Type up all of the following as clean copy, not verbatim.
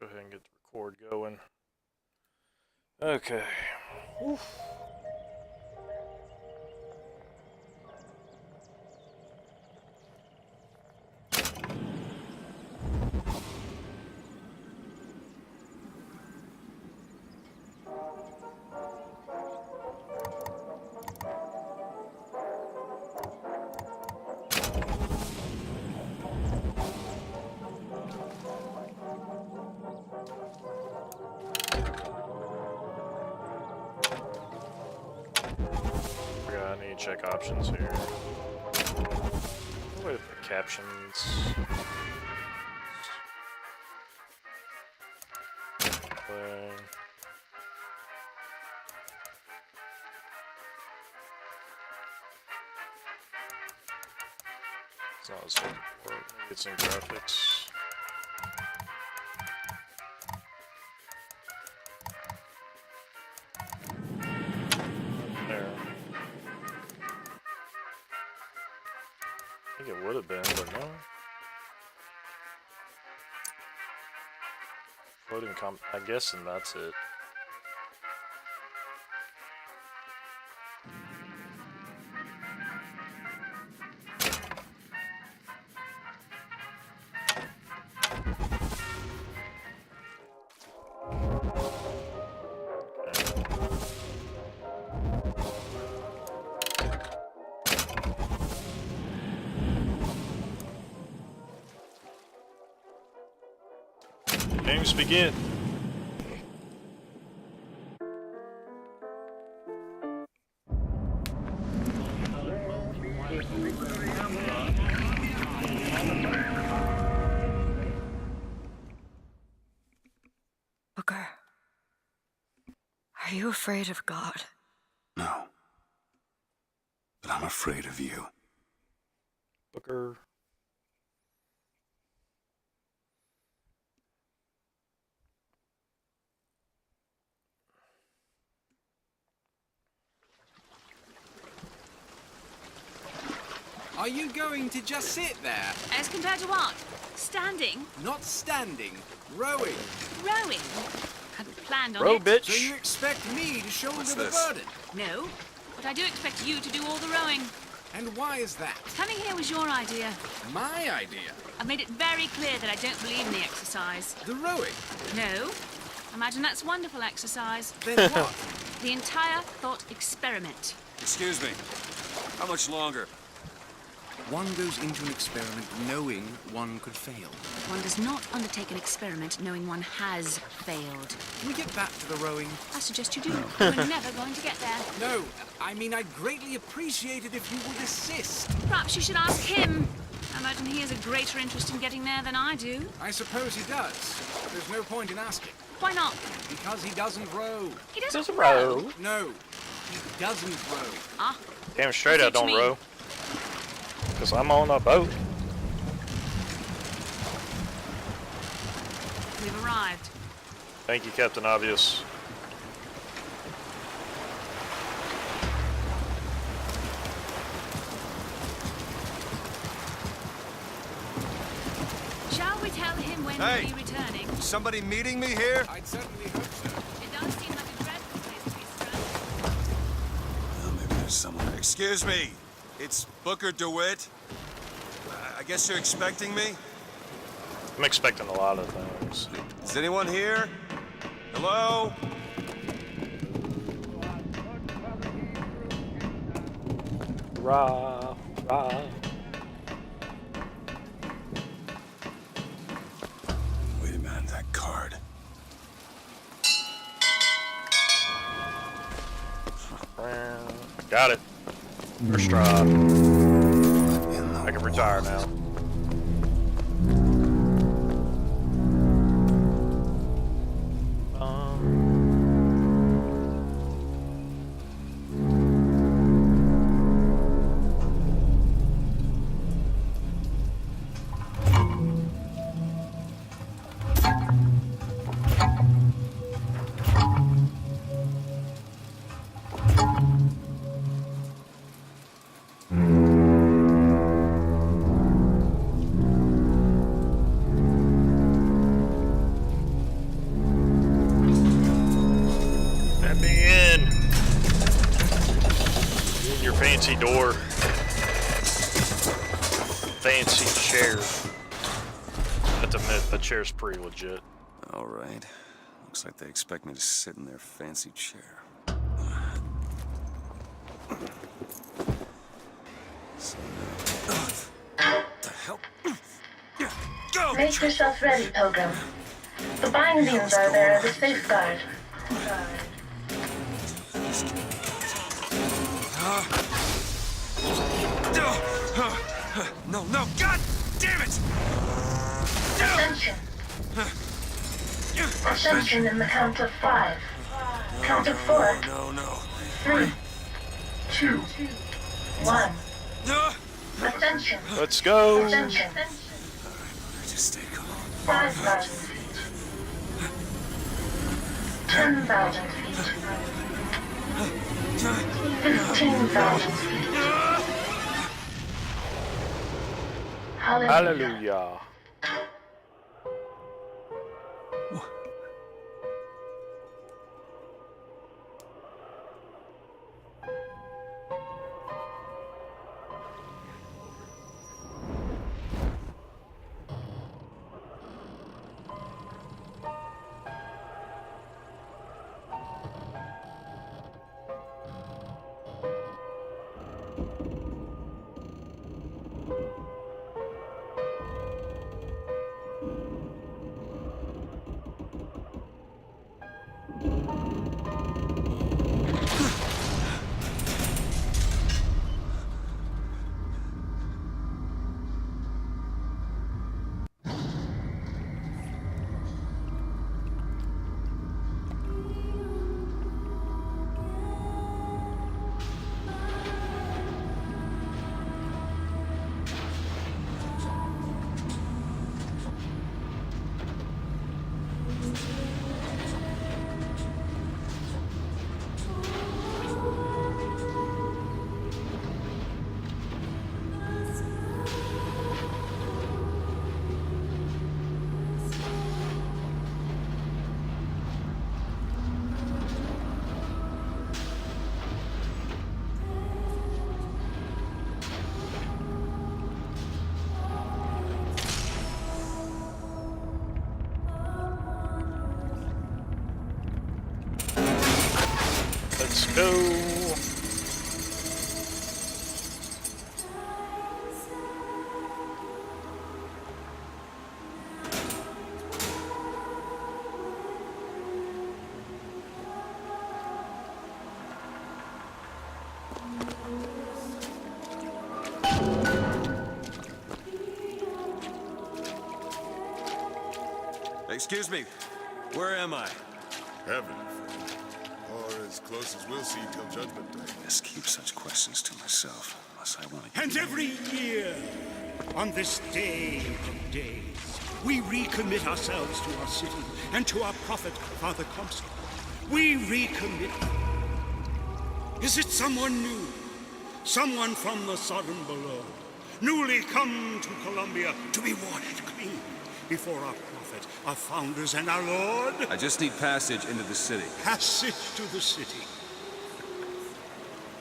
Go ahead and get the record going. Okay. Oof. I need to check options here. Where the captions? Play. It's not as good. Maybe it's in graphics. There. I think it would have been, but no. Floating I'm guessing that's it. Games begin. Booker, are you afraid of God? No. But I'm afraid of you. Booker. Are you going to just sit there? As compared to what? Standing? Not standing, rowing. Rowing? Hadn't planned on Row, it. bitch. So you expect me to shoulder What's the this? burden? No, but I do expect you to do all the rowing. And why is that? Coming here was your idea. My idea. I've made it very clear that I don't believe in the exercise. The rowing. No? Imagine that's wonderful exercise. Then what? The entire thought experiment. Excuse me. How much longer? One goes into an experiment knowing one could fail. One does not undertake an experiment knowing one has failed. Can we get back to the rowing? I suggest you do. We're never going to get there. No, I mean I'd greatly appreciate it if you would assist. Perhaps you should ask him. I imagine he has a greater interest in getting there than I do. I suppose he does. There's no point in asking. Why not? Because he doesn't row. He doesn't Doesn't row. No, he doesn't row. Ah, Damn straight I Teach don't me. row. Because I'm on a boat. we've arrived. Thank you, Captain Obvious. Shall we tell him when Hey. we'll be returning? Somebody meeting me here? I'd certainly hope so. It does seem like a dreadful place to be stranded. Well, maybe there's someone. Excuse me. It's Booker DeWitt. I guess you're expecting me? I'm expecting a lot of things. Is anyone here? Hello? Rah, rah. Wait a minute, that card. Got it. First try. In the I can retire now. fancy door. Fancy chair. I have to admit, the chair's pretty legit. All right. Looks like they expect me to sit in their fancy chair. So now... What the hell? Go! Make yourself ready, Pilgrim. The bindings are there as a safeguard. No, no, God damn it! Ascension. Ascension in the count of 5. Count of 4. No, no. 3, 2, 1. Ascension. Let's go. Ascension. Just stay calm. 5,000 feet. 10,000 feet. 15,000 feet. Hallelujah. Hallelujah. Let's go. Excuse me. Where am I? Heaven, or as close as we'll see till Judgment Day. Just keep such questions to myself, unless I want to. And every year, on this day of days, we recommit ourselves to our city and to our prophet, Father Comstock. We recommit. Is it someone new? Someone from the Sodom below, newly come to Columbia to be washed clean before our prophet, our founders, and our Lord? I just need passage into the city. Passage to the city.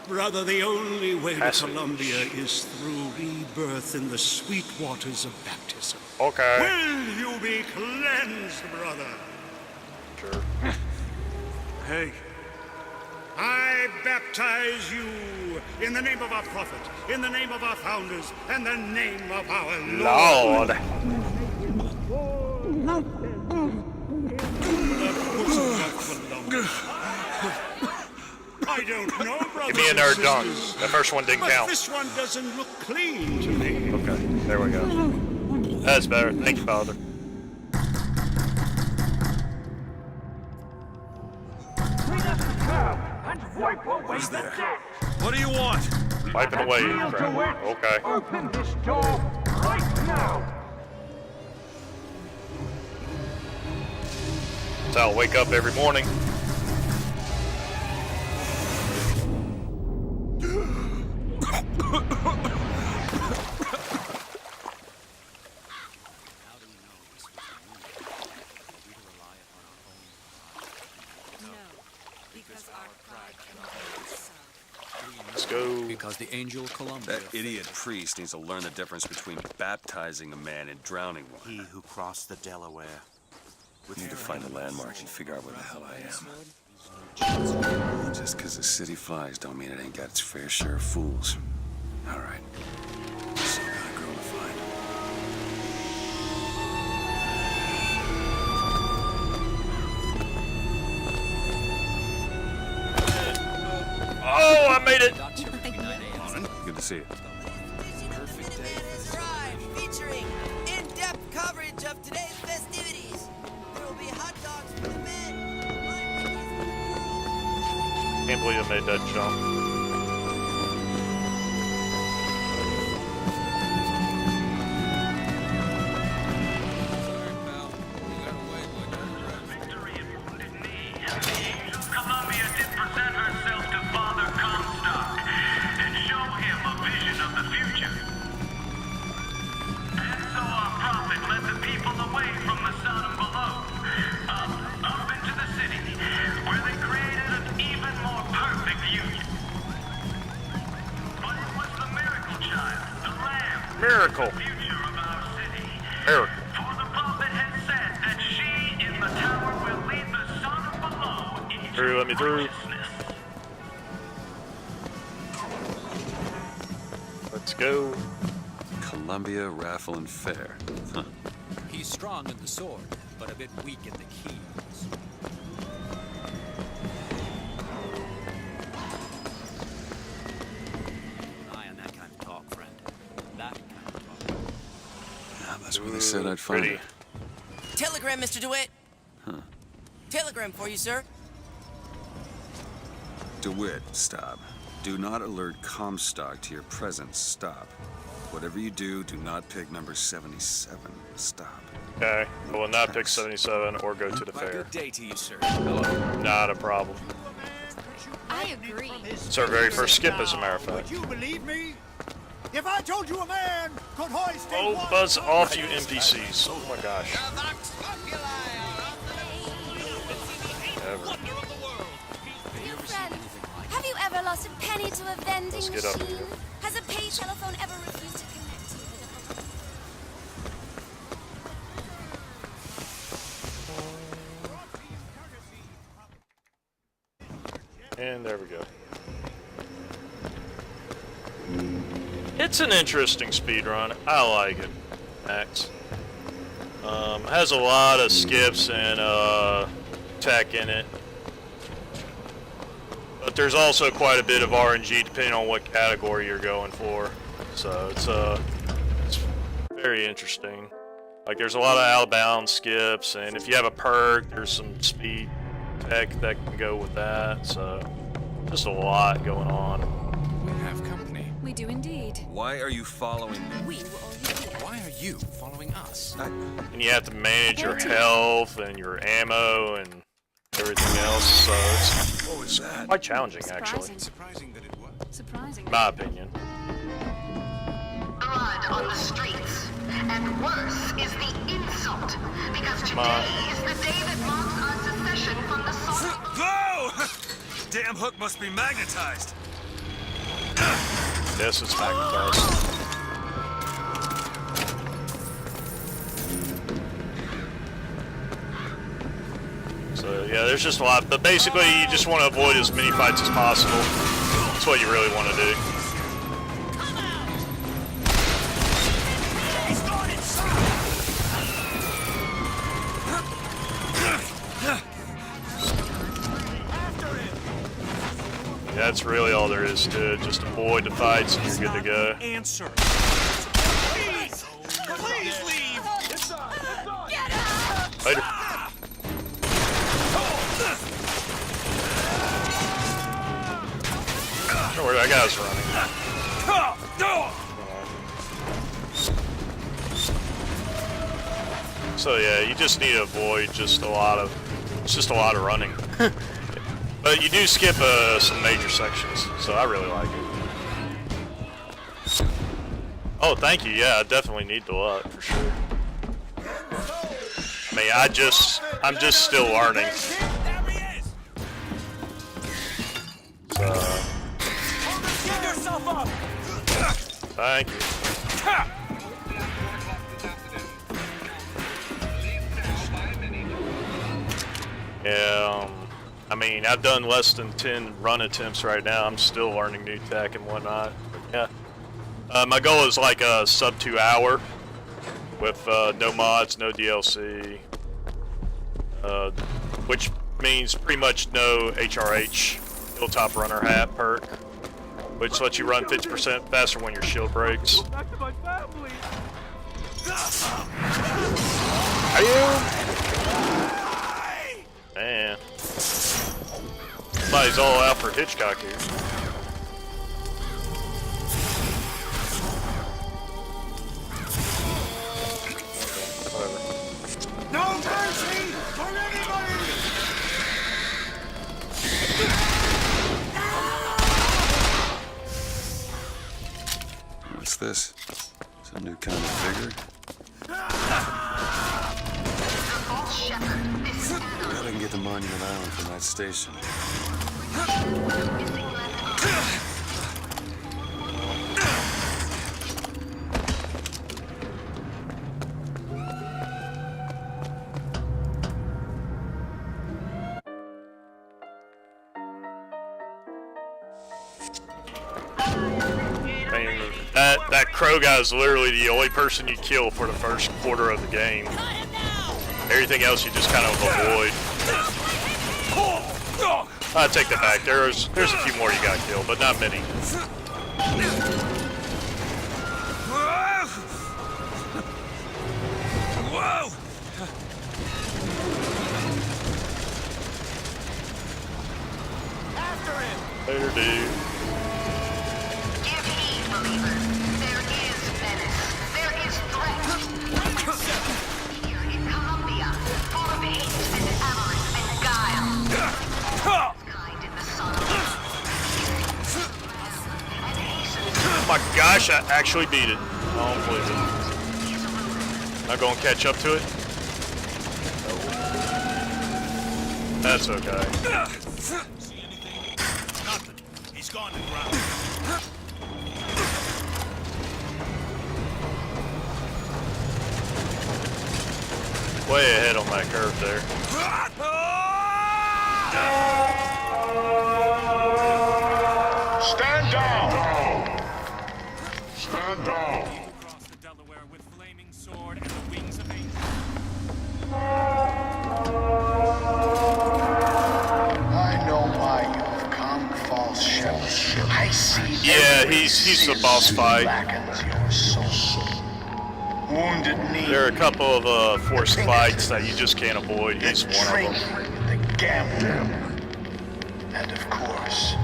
Brother, the only way Passage. to Columbia is through rebirth in the sweet waters of baptism. Okay. Will you be cleansed, brother? Sure. Hey. I baptize you in the name of our prophet, in the name of our founders, and the name of our Lord. Lord. I don't know, brothers Give me a nerd and dunk. sisters, That first one didn't but count. this one doesn't look clean to me. Okay, there we go. That's better. Thank you, Father. Who's there? What do you want? Wiping away. Crap. Okay. Open this door right now! That's how I wake up every morning. No, because our pride cannot hold us so. Let's go. Because the angel Columbia... That idiot priest needs to learn the difference between baptizing a man and drowning one. He who crossed the Delaware. We need to find the landmarks and figure out where the hell I am. Just because the city flies don't mean it ain't got its fair share of fools. All right. Still got a girl to find. Oh, I made it! Good to see you. Drive featuring in-depth coverage of today's festivities. There will be hot dogs for the men. Can't believe I made that jump. Victory in Wounded Knee. The Angel Columbia did present herself to Father Comstock and show him a vision of the future. And so our prophet led the people away from the Sodom below, up into the city, where they created an even more perfect union. But it was the miracle child, the Lamb, Miracle. the future of our city. Miracle. For the prophet had said that she in the tower will lead the Sodom below into Through, let me through. righteousness. Let's go. Columbia Raffle and Fair. Huh. He's strong in the sword, but a bit weak in the keys. Eye on that kind of talk, friend. That kind of talk. Yeah, that's where they said I'd find Pretty. it. Telegram, Mr. DeWitt. Huh. Telegram for you, sir. DeWitt, stop. Do not alert Comstock to your presence. Stop. Whatever you do, do not pick number 77. Stop. Okay. I will not pick 77 or go to the Well, fair. good day to you, sir. Not a problem. I agree. It's our very first skip, as a matter of fact. Would you believe me? If I told you a man could hoist a Oh, one- buzz off, you NPCs. Oh my gosh. Ever. Dear friend, have you ever lost a penny to a vending Let's get up machine? here. Has a paid telephone ever refused to connect you with And there we go. It's an interesting speed run. I like it. Max. Has a lot of skips and tech in it. But there's also quite a bit of RNG depending on what category you're going for. So it's very interesting. Like there's a lot of outbound skips, and if you have a perk, there's some speed tech that can go with that. So just a lot going on. We have company. We do indeed. Why are you following me? We were already here. Why are you following us? And you have to manage your health and your ammo and everything else. So it's What was that? quite challenging, actually, Surprising. Surprising that it was. Surprising. in my opinion. Blood on the streets. And worse is the insult. Because Come on. today is the day that marks our secession from the Sodom. Whoa! Damn hook must be magnetized. Yes, it's magnetized. So yeah, there's just a lot, but basically you just want to avoid as many fights as possible. That's what you really want to do. Yeah, that's really all there is to it. Just avoid the fights and you're good to go. Answer. Please! Please leave! Later. I don't know where that guy's running. So yeah, you just need to avoid just a lot of, it's just a lot of running. But you do skip some major sections, so I really like it. Oh, thank you. Yeah, I definitely need the luck for sure. I mean, I'm just still learning. So, yourself up! Thank you. Yeah, I mean, I've done less than 10 run attempts right now. I'm still learning new tech and whatnot. But yeah. My goal is like a sub 2 hour with no mods, no DLC, which means pretty much no HRH, Hilltop Runner Hat perk, which lets you run 50% faster when your shield breaks. Back to my family! Are you? Man. Somebody's all Alfred Hitchcock here. Whatever. No mercy for anybody! What's this? Some new kind of vigor? Bet I can get to Monument Island from that station. That crow guy is literally the only person you kill for the first quarter of the game. Everything else you just kind of avoid. I take that back. There's a few more you gotta kill, but not many. Whoa! After him! Later, dude. Give heed, believers. There is menace. There is threat. Here in Columbia, full of hate and avarice and guile. Kind in the sun. And hasten. Oh my gosh, I actually beat it. I don't believe it. Not gonna catch up to it? That's okay. See anything? Nothing. He's gone to ground. Way ahead on that curve there. Stand down! Stand down! Across the Delaware with flaming sword and the wings of angels. I know why you've come, false shepherd. I see. Yeah, he's the boss fight. Blackens your soul. Wounded knee. There are a couple of forced fights that you just can't avoid. He's one of them. The gamble. And of course.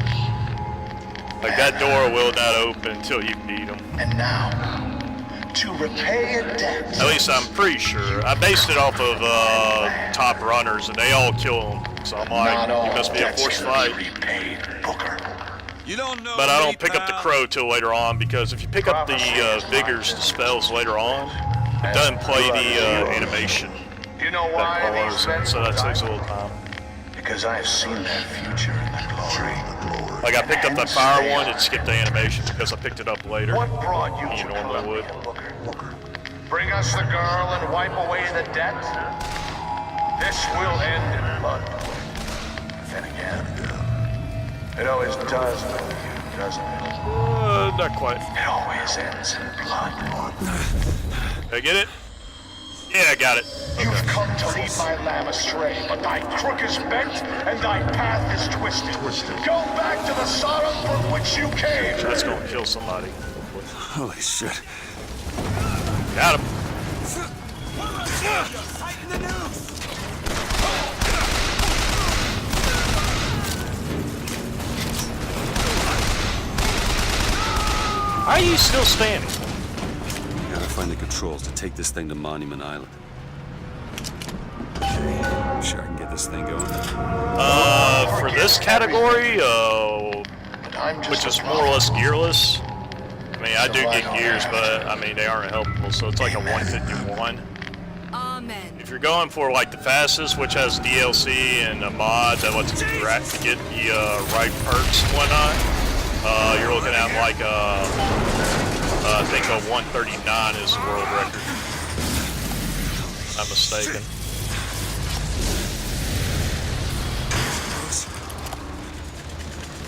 Like that door will not open until you beat him. And now, to repay a debt. At least I'm pretty sure. I based it off of top runners, and they all kill him. So I'm like, it must be a forced fight. Repaid, Booker. You don't know. But I don't pick up the crow till later on, because if you pick up the vigors, the spells later on, it doesn't play the animation You know that why follows it, so that takes a little time. Because I've seen that future in the glory. Like I picked up that fire one, it skipped the animation because I picked it up later. What brought you You to normally would. Columbia, Booker? Bring us the girl and wipe away the debt? This will end in blood. Then again, it always does with you, doesn't it? Not quite. It always ends in blood. Did I get it? Yeah, I got it. You've come to lead my lamb astray, but thy crook is bent and thy path is twisted. Go back to the sorrow from which you came. That's gonna kill somebody. Holy shit. Got him. Tighten the noose! Why are you still standing? Gotta find the controls to take this thing to Monument Island. Okay, I'm sure I can get this thing going. For this category, which is more or less gearless. I mean, I do get gears, but I mean, they aren't helpful, so it's like a 151. Amen. If you're going for like the fastest, which has DLC and a mod that lets you get the right perks and whatnot, You're looking at like I think a 139 is the world record. I'm mistaken.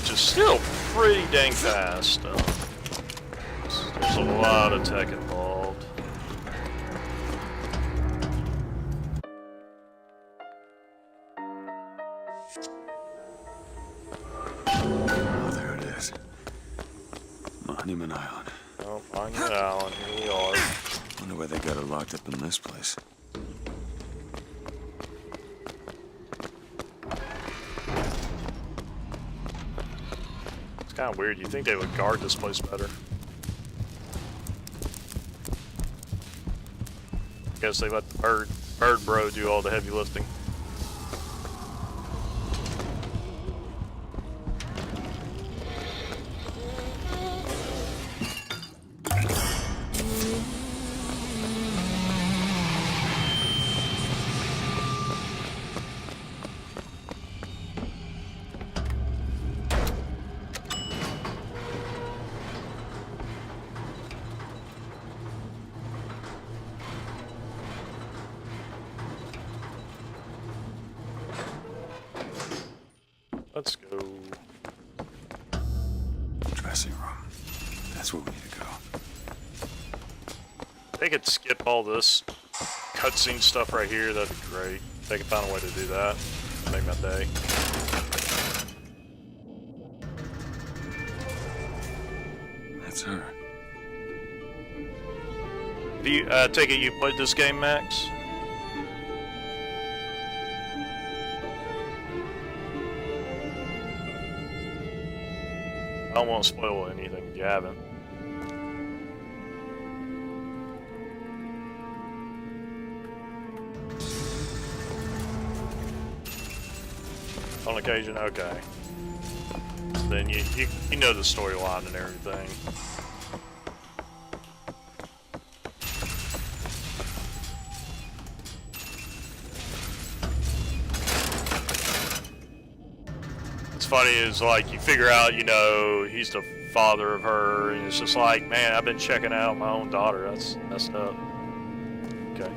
Which is still pretty dang fast. There's a lot of tech involved. Oh, there it is. Monument Island. Oh, Monument Island, here we are. Wonder why they got her locked up in this place. It's kind of weird. You think they would guard this place better? Guess they let the bird bro do all the heavy lifting. Let's go. Dressing room. That's where we need to go. If they could skip all this cutscene stuff right here, that'd be great. If they could find a way to do that, make my day. That's her. Do you take it you played this game, Max? I don't want to spoil anything if you haven't. On occasion, okay. Then you know the storyline and everything. What's funny is like you figure out, you know, he's the father of her, and it's just like, man, I've been checking out my own daughter. That's messed up. Okay.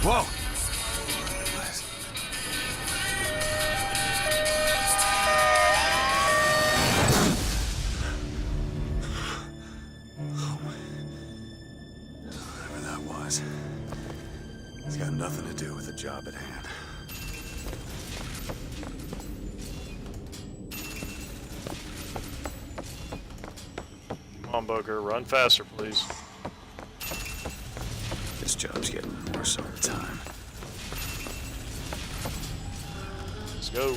Whoa! Whatever that was, it's got nothing to do with the job at hand. Come on, Booker, run faster, please. This job's getting worse all the time. Let's go.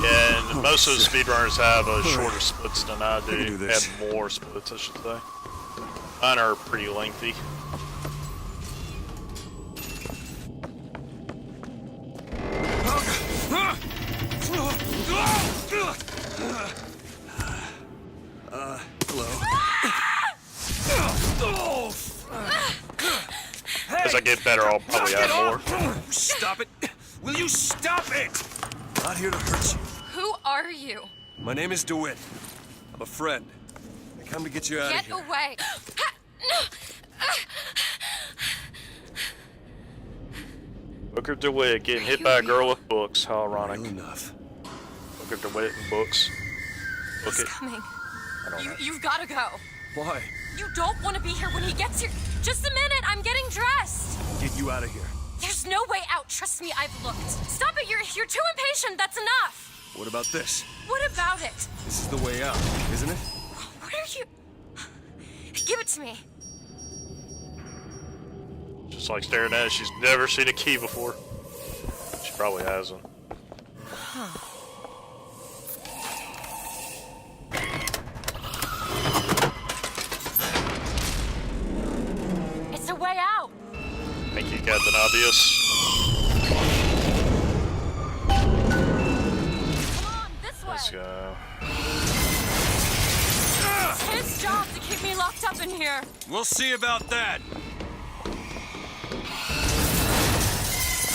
Yeah, and most of the speedrunners have shorter splits than I do. They have more splits, I should say. Mine are pretty lengthy. Hello. As I get better, I'll probably add more. Stop it! Will you stop it? Not here to hurt you. Who are you? My name is DeWitt. I'm a friend. I come to get you out of Get here. away! Booker DeWitt getting hit by a girl with books. How ironic. Real enough. Booker DeWitt and books. Book He's it. coming. I don't know. You've got to go. Why? You don't want to be here when he gets here. Just a minute, I'm getting dressed. Get you out of here. There's no way out. Trust me, I've looked. Stop it, you're too impatient. That's enough. What about this? What about it? This is the way out, isn't it? What are you... Give it to me. Just like staring at it, she's never seen a key before. She probably hasn't. It's a way out. Thank you, Captain Obvious. Come on, this way. Let's go. in here. We'll see about that.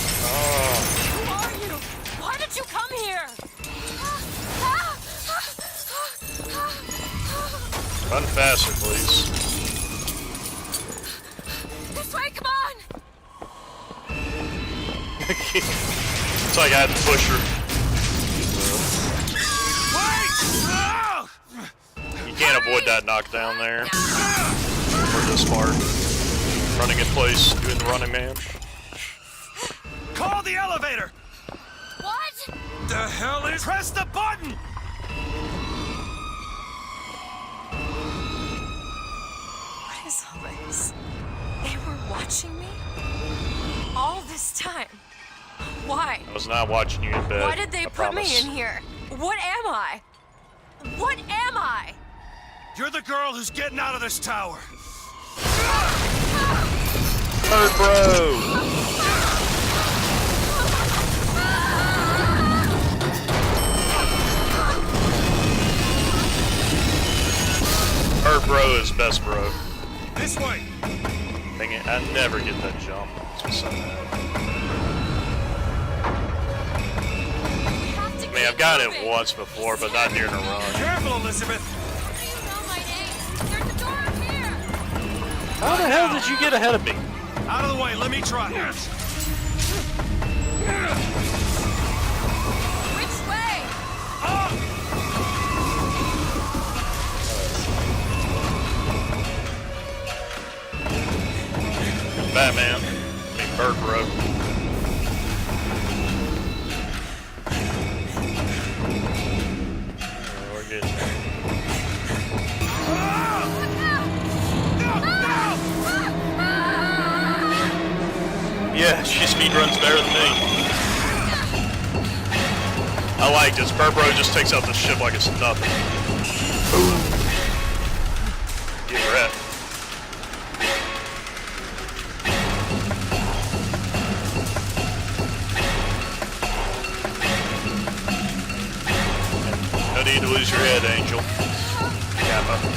Who are you? Why did you come here? Run faster, please. This way, come on! It's like I had to push her. You can't avoid that knockdown there. Or this part. Running in place, doing the running man. Call the elevator! What? The hell is... Press the button! What is all this? They were watching me? All this time? Why? I was not watching you in bed. Why did they put me in here? What am I? What am I? You're the girl who's getting out of this tower. Bird Bro! Bird Bro is best bro. This way. Dang it, I never get that jump. It's just so bad. I mean, I've gotten it once before, but not during a run. Careful, Elizabeth. How the hell did you get ahead of me? Out of the way, let me try. Yes. Which way? Batman. I mean, Bird Bro. We're getting there. Yeah, she speedruns better than me. I like this. Bird Bro just takes out the ship like it's nothing. Boom. Get wrecked. No need to lose your head, Angel. Kappa.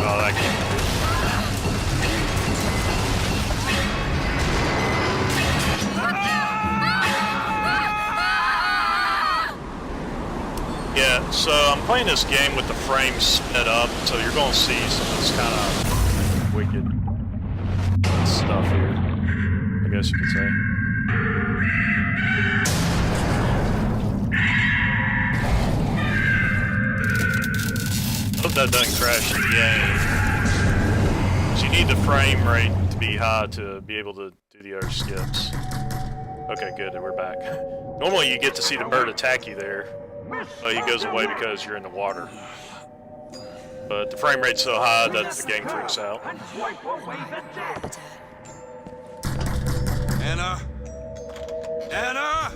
Oh, that can't be. Yeah, so I'm playing this game with the frames sped up, so you're going to see some of this kind of wicked stuff here, I guess you could say. Hope that doesn't crash the game. So you need the frame rate to be high to be able to do the other skips. Okay, good, we're back. Normally you get to see the bird attack you there. He goes away because you're in the water. But the frame rate's so high that the game freaks out. Anna? Anna?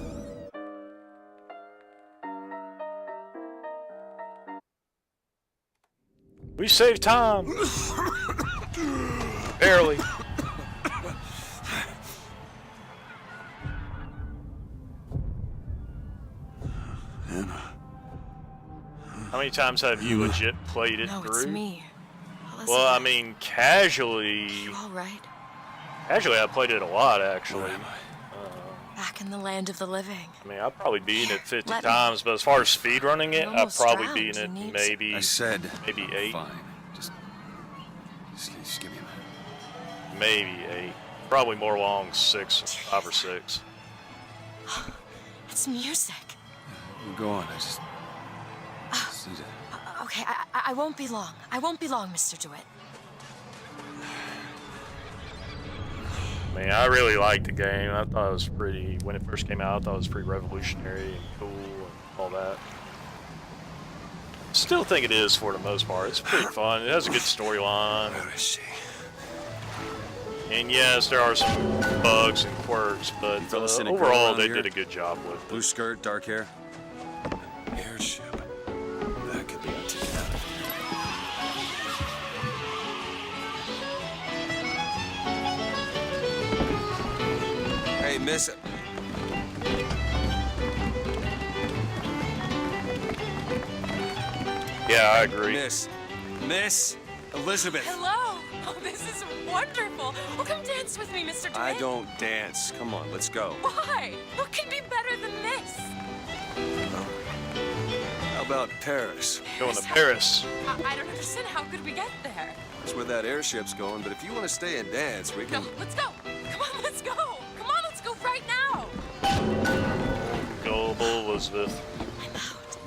We saved time! Barely. Anna? How many times have you legit played it No, through? it's me. Well, I mean, casually... You all right? Casually, I played it a lot, actually. Back in the land of the living. I mean, I've probably beaten it 50 Let me- times, but as far as speedrunning it, You're I've almost probably drowned. beaten it You need maybe, I said... maybe 8. Fine. Just give me a minute. Maybe 8. Probably more along 6, 5 or 6. It's music. Go on, I just need to... Okay, I won't be long. I won't be long, Mr. DeWitt. I mean, I really liked the game. I thought it was pretty, when it first came out, I thought it was pretty revolutionary and cool and all that. Still think it is for the most part. It's pretty fun. It has a good storyline. Where is she? And yes, there are some bugs and quirks, but fellas seen a girl overall around they here? did a good job with it. Blue skirt, dark hair. Airship. That could be a ticket out of here. Miss... Yeah, I agree. Miss Elizabeth. Hello. Oh, this is wonderful. Oh, come dance with me, Mr. DeWitt. I don't dance. Come on, let's go. Why? What could be better than this? How about Paris? Going to Paris. I don't understand. How could we get there? That's where that airship's going, but if you want to stay and dance, we can... No, let's go. Come on, let's go. Come on, let's go right now. Gullible Elizabeth. I'm out.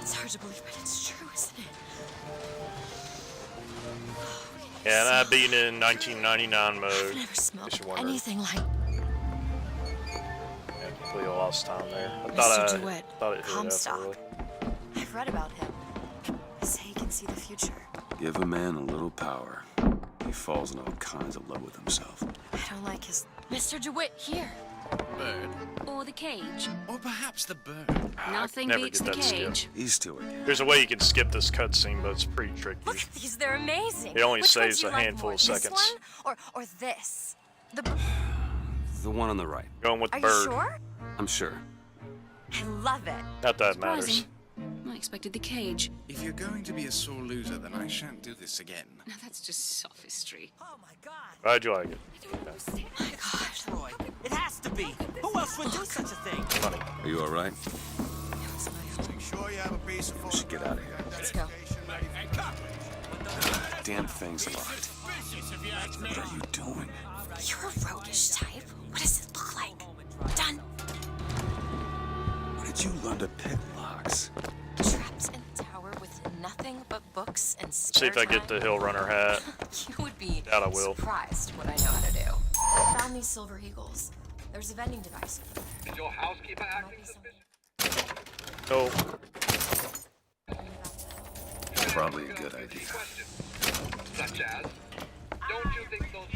It's hard to believe, but it's true, isn't it? Yeah, and I beat it in 1999 mode. I've never smelled anything like Yeah, completely lost time there. I Mr. DeWitt, thought it hit Comstock. really. I've read about him. They say he can see the future. Give a man a little power. He falls in all kinds of love with himself. I don't like his... Mr. DeWitt, here. Bird. Or the cage. Or perhaps the bird. Nothing never beats get the that skip. cage. These two again. There's a way you can skip this cutscene, but it's pretty tricky. Look at these, they're amazing. It only Which one saves do you a like handful more, of seconds. This one or this? The one on the right. Going with the Are you bird. sure? I'm sure. I love it. Not that it matters. Surprising. I expected the cage. If you're going to be a sore loser, then I shan't do this again. Now that's just sophistry. Oh my god. How'd you like it? My gosh. Troy, it has to be. Who else would do such a thing? Funny. Are you all right? Sure you have a piece of We should get out of here. Let's go. Damn thing's locked. What are you doing? You're a roguish type. What does it look like? Done. Where did you learn to pick locks? Trapped in a tower with nothing but books and See if I get the Hill Runner hat. You would be Doubt I will. surprised what I know how to do. I found these silver eagles. There's a vending device. Is your housekeeper acting suspicious? No. Probably a good idea. Such as? Don't you think those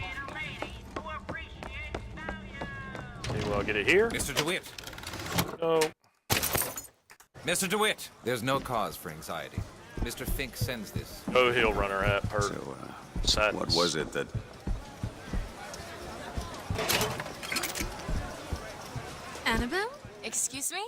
See, will I get it here? Mr. DeWitt. No. Mr. DeWitt, there's no cause for anxiety. Mr. Fink sends this. No Hill Runner hat. Per So, sadness. what was it that... Annabelle? Excuse me?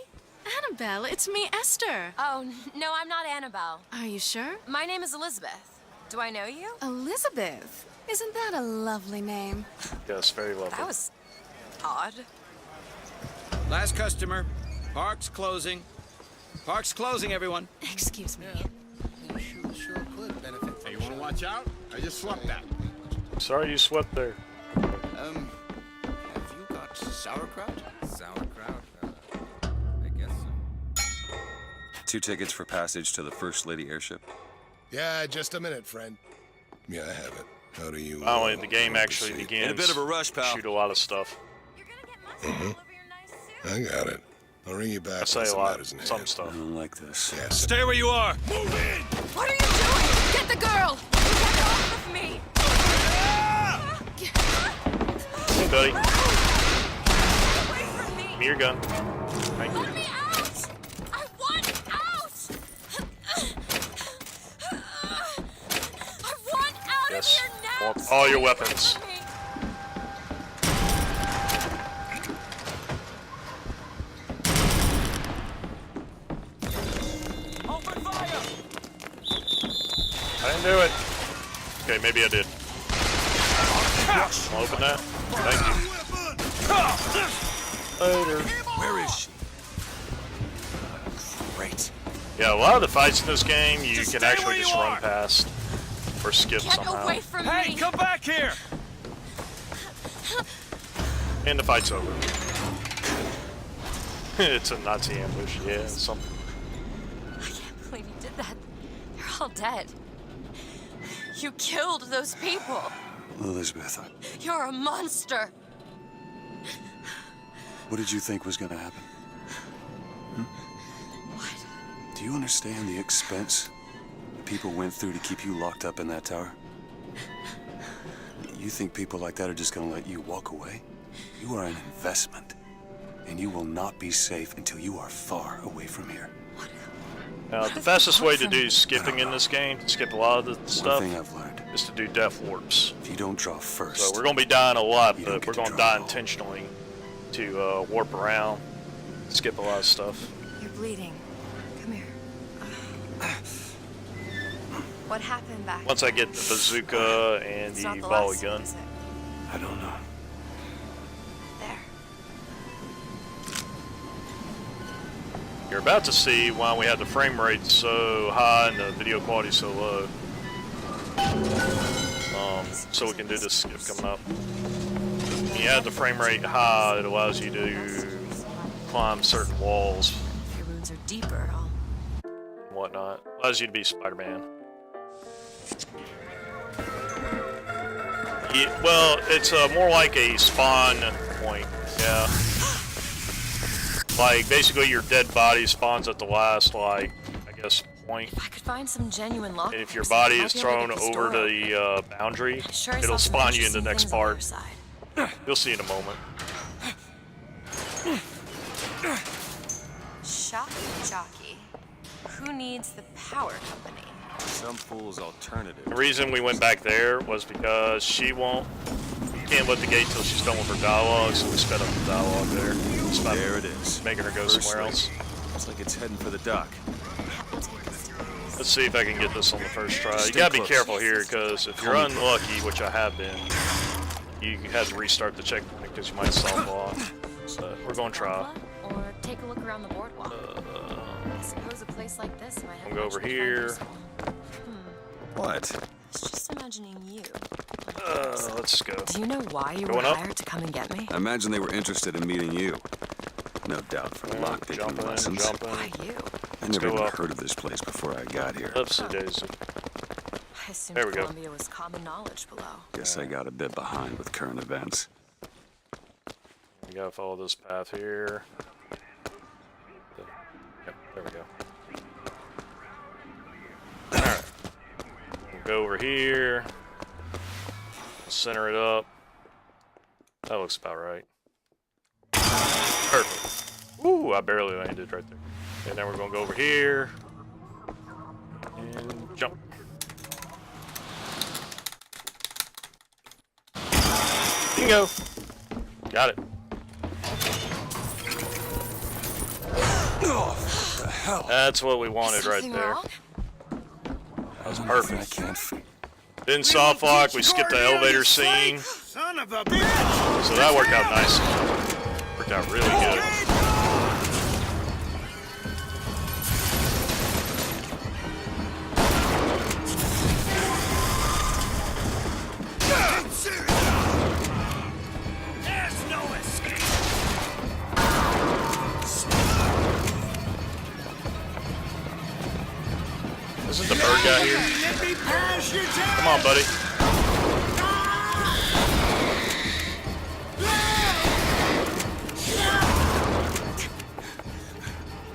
Annabelle, it's me, Esther. Oh, no, I'm not Annabelle. Are you sure? My name is Elizabeth. Do I know you? Elizabeth. Isn't that a lovely name? Yes, very lovely. That was odd. Last customer. Park's closing. Park's closing, everyone. Excuse me. Sure could benefit. Hey, you want to watch out? I just swapped that. Sorry you swept there. Have you got sauerkraut? Sauerkraut? I guess so. 2 tickets for passage to the First Lady airship? Yeah, just a minute, friend. Yeah, I have it. How do you... Finally, the game actually proceed? begins. In a bit of a rush, pal. Shoot a lot of stuff. I got it. I'll ring you back. I say when a some lot. matters in Some hand. stuff. I don't like this. Yes. Stay where you are! Move in! What are you doing? Get the girl! Get off of me! Hey, buddy. Away from me! Give me your gun. Thank you. Let me out! I want out! I want out Yes. of here now! Want all your weapons. Stay away from me. Open fire! I didn't do it. Okay, maybe I did. I'll open that. Thank you. Later. Where is she? Great. Yeah, a lot of the fights in this game you can actually just run past or skip Get somehow. away from Hey, me! come back here! And the fight's over. It's a Nazi ambush, yeah, something. I can't believe you did that. They're all dead. You killed those people. Elizabeth, You're a monster. what did you think was gonna happen? What? Do you understand the expense people went through to keep you locked up in that tower? You think people like that are just gonna let you walk away? You are an investment, and you will not be safe until you are far away from here. Now, the fastest way to do skipping in this game, to skip a lot of the stuff, One thing I've learned, is to do death warps. if you don't draw first, So we're going to be dying a lot, You don't but we're get to going to draw die at all. intentionally. to warp around, skip a lot of stuff. You're bleeding. Come here. What happened back Once I get the bazooka and It's the not the volley last gun. one, is it? I don't know. There. You're about to see why we had the frame rate so high and the video quality so low. So we can do this skip coming up. When you have the frame rate high, it allows you to climb certain walls If your wounds are deeper, I'll... and whatnot. Allows you to be Spider-Man. Yeah, well, it's more like a spawn point, yeah. Like, basically your dead body spawns at the last, like, I guess, point. If I could find some genuine lock. And if your body is thrown over the boundary, it'll spawn you in the next part. You'll see in a moment. Shock jockey. Who needs the power company? Some fool's alternative. The reason we went back there was because she can't let the gate till she's done with her dialogue, so we sped up the dialogue there. There it is. Making her go somewhere else. Looks like it's heading for the dock. Let's see if I can get this on the first try. You gotta be careful here, because if you're unlucky, which I have been, you have to restart the checkpoint because you might self off. So we're gonna try. Or take a look around the boardwalk. I suppose a place like this might have We'll go over here. What? I was just imagining you. Let's go. Do you know why you were Going up? hired to come and get me? I imagine they were interested in meeting you. No doubt for lockpicking lessons. Why you? I never even heard of this place before I got here. Oopsie daisy. I assumed There we go. Columbia was common knowledge below. Guess I got a bit behind with current events. We gotta follow this path here. Yep, there we go. Alright. We'll go over here. Center it up. That looks about right. Perfect. Ooh, I barely landed right there. And then we're gonna go over here. And jump. Bingo! Got it. Oh, the hell? That's what we wanted right there. That was perfect. I can't. Then soft lock, we skipped the elevator scene. Son of a bitch! So that worked out nice. Worked out really good. There's no escape! Isn't the bird guy here? Let me pass you down! Come on, buddy.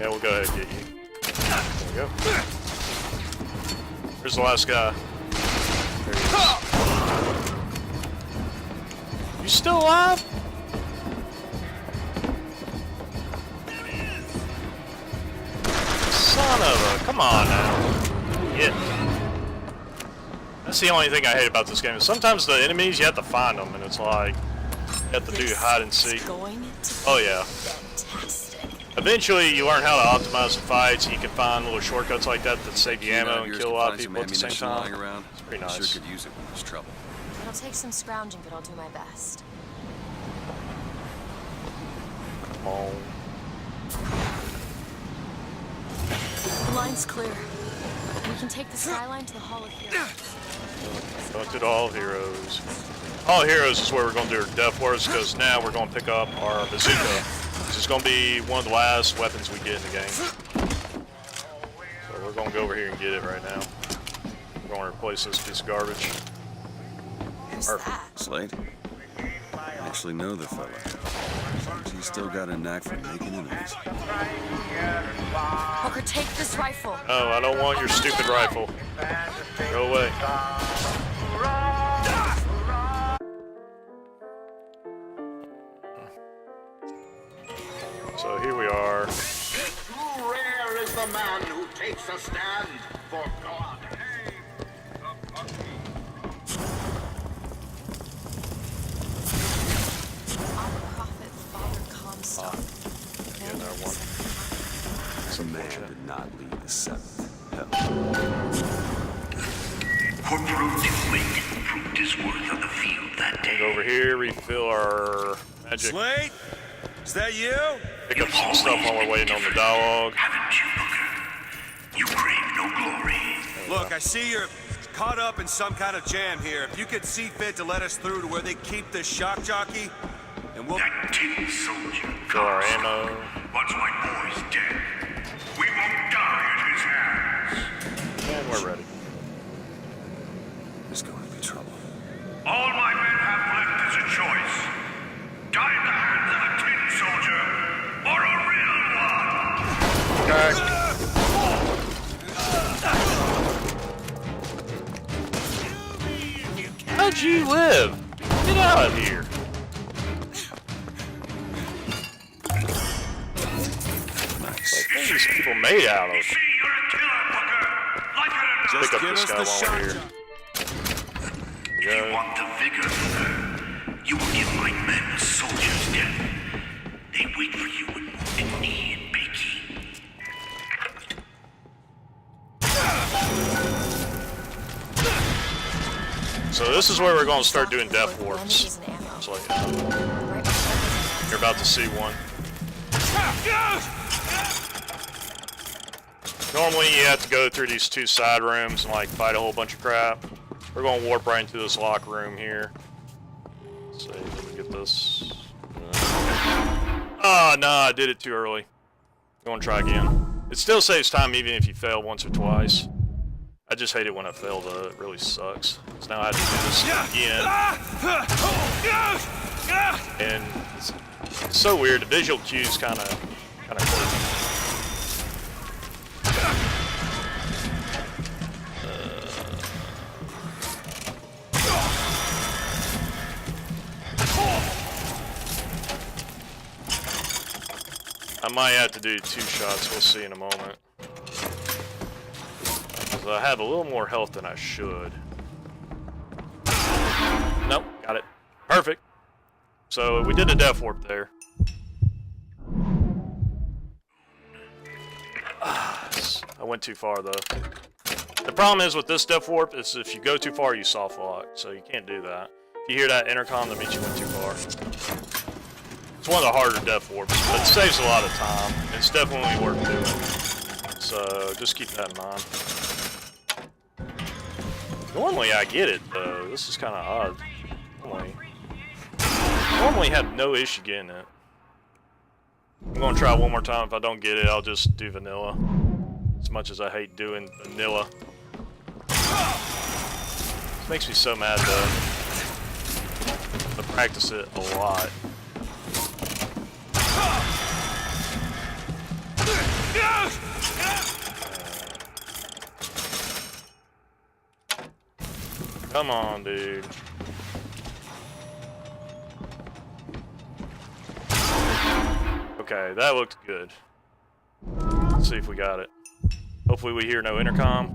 Yeah, we'll go ahead and get you. There we go. Here's the last guy. There he is. You still alive? Son of a... Come on now. Yeah. That's the only thing I hate about this game. Sometimes the enemies, you have to find them, and it's like... You have to do hide and seek. Oh, yeah. Eventually, you learn how to optimize the fights, and you can find little shortcuts like that that save you ammo and kill a lot of people at the same time. It's pretty nice. Sure could use it when there's trouble. It'll take some scrounging, but I'll do my best. Come on. The line's clear. We can take the skyline to the Hall of Heroes. Going to the Hall of Heroes. Hall of Heroes is where we're going to do our deathwarps, because now we're going to pick up our bazooka. This is going to be one of the last weapons we get in the game. So we're going to go over here and get it right now. We're going to replace this piece of garbage. Perfect. Slade? I actually know the fella. He's still got a knack for making enemies. Hooker, take this rifle. Oh, I don't want your stupid rifle. Go away. So here we are. Too rare is the man who takes a stand for God. Our prophet, Father stop. Yeah, there one. Some man did not leave the 7th. Hell. What proved its link proved his worth on the field that day. Go over here, refill our magic. Slate? Is that you? Pick up some stuff while we're waiting on the dialogue. Haven't you, Booker? You crave no glory. Look, I see you're caught up in some kind of jam here. If you could see fit to let us through to where they keep this shock jockey, and we'll... That tin soldier. Fill our ammo. Once my boy's dead, we won't die at his hands. And we're ready. There's going to be trouble. All my men have left is a choice. Die at the hands of a tin soldier, or a real one! Okay. How'd you live? Get out of here. Nice. What are these people made out of? See, you're a killer, Booker. Like an Just Pick up give this us guy the while shock we're here. jockey. If you want the vigor, Booker, you will give my men a soldier's death. They wait for you in Wounded Knee and Bakey. So this is where we're going to start doing death warps. It's like, you're about to see one. Normally you have to go through these 2 side rooms and like fight a whole bunch of crap. We're going to warp right into this locker room here. Let's see, let me get this. Oh no, I did it too early. I'm going to try again. It still saves time even if you fail once or twice. I just hate it when I fail though, it really sucks. So now I have to do this again. And it's so weird, the visual cues kinda quirky. I might have to do 2 shots, we'll see in a moment. Because I have a little more health than I should. Nope, got it. Perfect. So we did a death warp there. I went too far though. The problem is with this death warp is if you go too far you soft lock, so you can't do that. If you hear that intercom, that means you went too far. It's one of the harder death warps, but it saves a lot of time. It's definitely worth doing. So just keep that in mind. Normally I get it though. This is kind of odd. Normally have no issue getting it. I'm gonna try one more time. If I don't get it, I'll just do vanilla. As much as I hate doing vanilla. This makes me so mad though. I practice it a lot. Come on, dude. Okay, that looked good. Let's see if we got it. Hopefully we hear no intercom.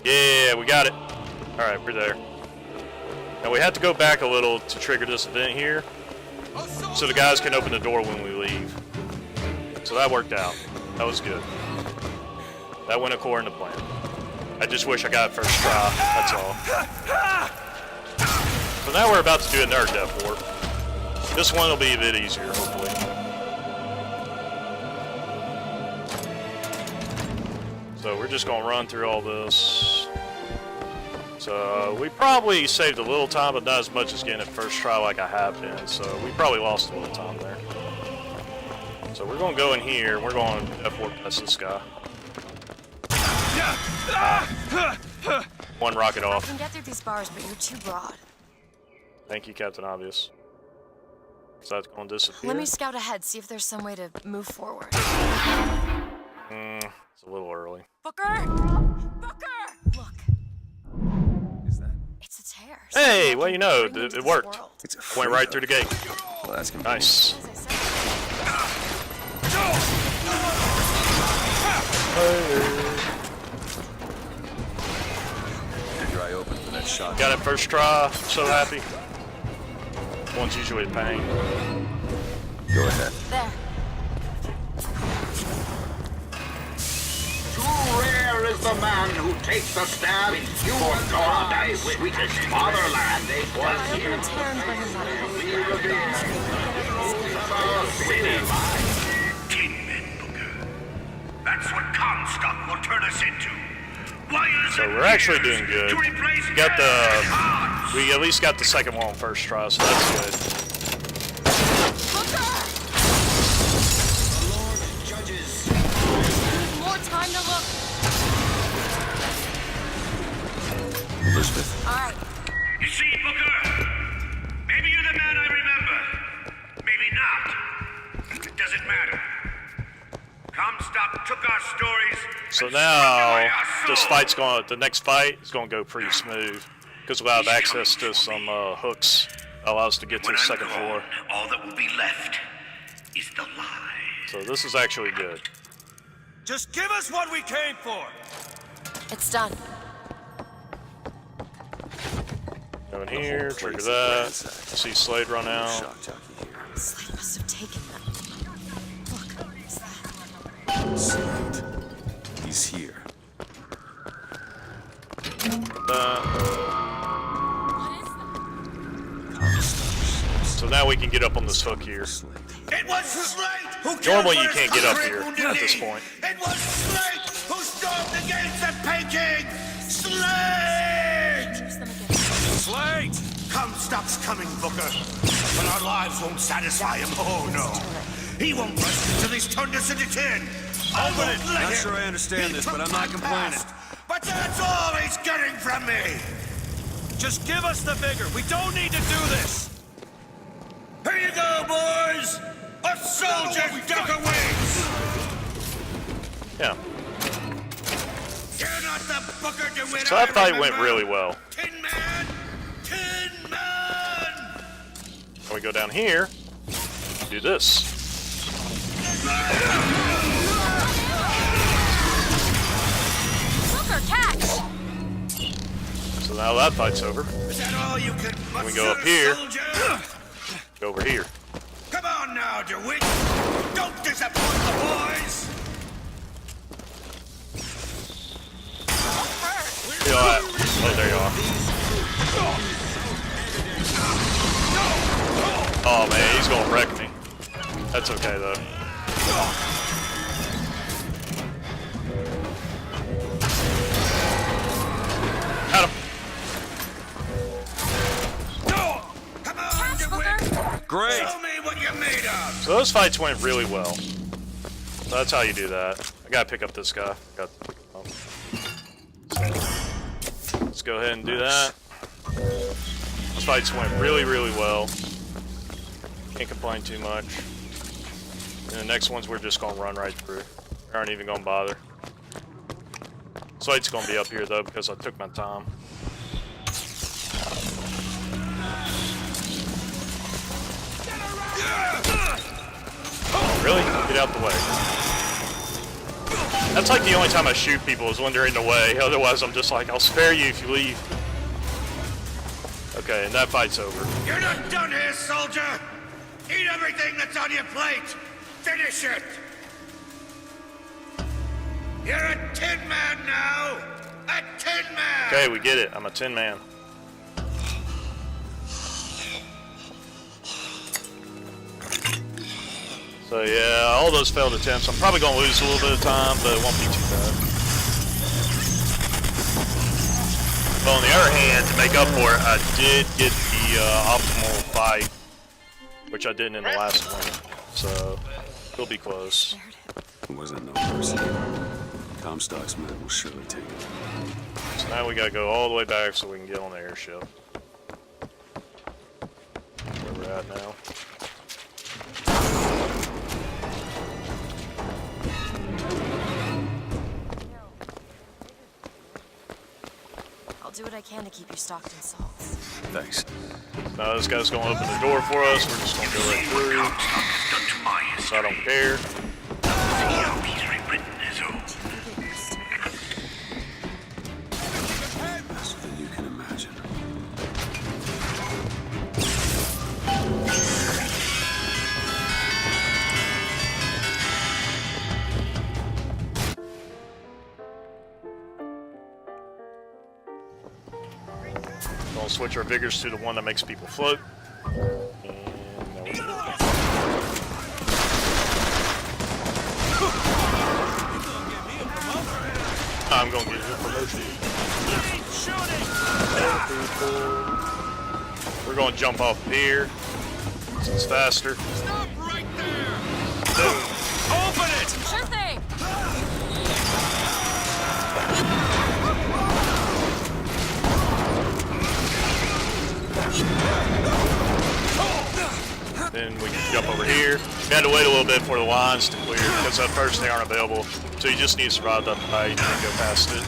Yeah, we got it. Alright, we're there. Now we have to go back a little to trigger this event here. So the guys can open the door when we leave. So that worked out. That was good. That went according to plan. I just wish I got it first try, that's all. So now we're about to do another death warp. This one will be a bit easier, hopefully. So we're just going to run through all this. So we probably saved a little time, but not as much as getting it first try like I have been. So we probably lost a little time there. So we're going to go in here, and we're going to death warp past this guy. One rocket off. I can get through these bars, but you're too broad. Thank you, Captain Obvious. Is that going to disappear? Let me scout ahead, see if there's some way to move forward. It's a little early. Booker! Booker! Look. Is that? It's a tear. Hey, well, you know, it worked. It's a Went right through the gate. Well, that's gonna Nice. Did your eye open for that shot? Got it first try. So happy. One's usually a pain. Go ahead. There. Too rare is the man who takes a stab in human paradise, sweetest fatherland. I'm gonna tear and bring him back. Tin men, Booker. That's what Comstock will turn us into. So we're actually doing good. We got we at least got the second one on first try, so that's good. The Lord judges. More time to look. Elizabeth. All right. You see, Booker? Maybe you're the man I remember. Maybe not. It doesn't matter. Comstock took our stories. So now this fight's the next fight is gonna go pretty smooth because we'll have access to some hooks that allow us to get to the second floor. All that will be left is the lie. So this is actually good. Just give us what we came for. It's done. Go in here, trigger that. See Slade run out. Slade must have taken them. Look, is that? Slade. He's here. So now we can get up on this hook here. It was Slade who Normally you can't get up here at this point. It was Slade who stormed the gates at Peking. Slade! Slade! Comstock's coming, Booker. But our lives won't satisfy him. Oh no. He won't rest until he's turned us into tin. Open it! Not sure I understand this, but I'm not complaining. But that's all he's getting from me! Just give us the vigor. We don't need to do this! Here you go, boys! A soldier duck awaits! Yeah. You're not the Booker DeWitt So that fight went really well. Tin Man! Tin Man! When we go down here, do this. Booker, catch! So now that fight's over. Is that all you can Then we go up here. soldier? Go over here. Come on now, DeWitt! Don't disappoint the boys! Feel that? Oh, there you are. Oh man, he's gonna wreck me. That's okay though. Got him. Great. Show me what you're made of! So those fights went really well. So that's how you do that. I gotta pick up this guy. So let's go ahead and do that. Those fights went really, really well. Can't complain too much. And the next ones we're just gonna run right through. We aren't even gonna bother. This fight's gonna be up here though because I took my time. Really? Get out the way. That's like the only time I shoot people is when they're in the way. Otherwise, I'm just like, I'll spare you if you leave. Okay, and that fight's over. You're not done here, soldier! Eat everything that's on your plate! Finish it! You're a tin man now! A tin man! Okay, we get it. I'm a tin man. So yeah, all those failed attempts. I'm probably going to lose a little bit of time, but it won't be too bad. But on the other hand, to make up for it, I did get the optimal fight, which I didn't in the last one. So it'll be close. It wasn't no mercy. Comstock's men will surely take it. So now we gotta go all the way back so we can get on the airship. Where we're at now. I'll do what I can to keep you stocked in salts. Thanks. Now this guy's gonna open the door for us. We're just gonna go right through. So I don't care. Faster than you can imagine. Gonna switch our vigors to the one that makes people float. And now we're good. I'm gonna get you a promotion. We're gonna jump off here. It's faster. Stop right there! Open it! Sure thing. Then we can jump over here. We had to wait a little bit for the lines to clear because at first they aren't available. So you just need to survive that fight and go past it.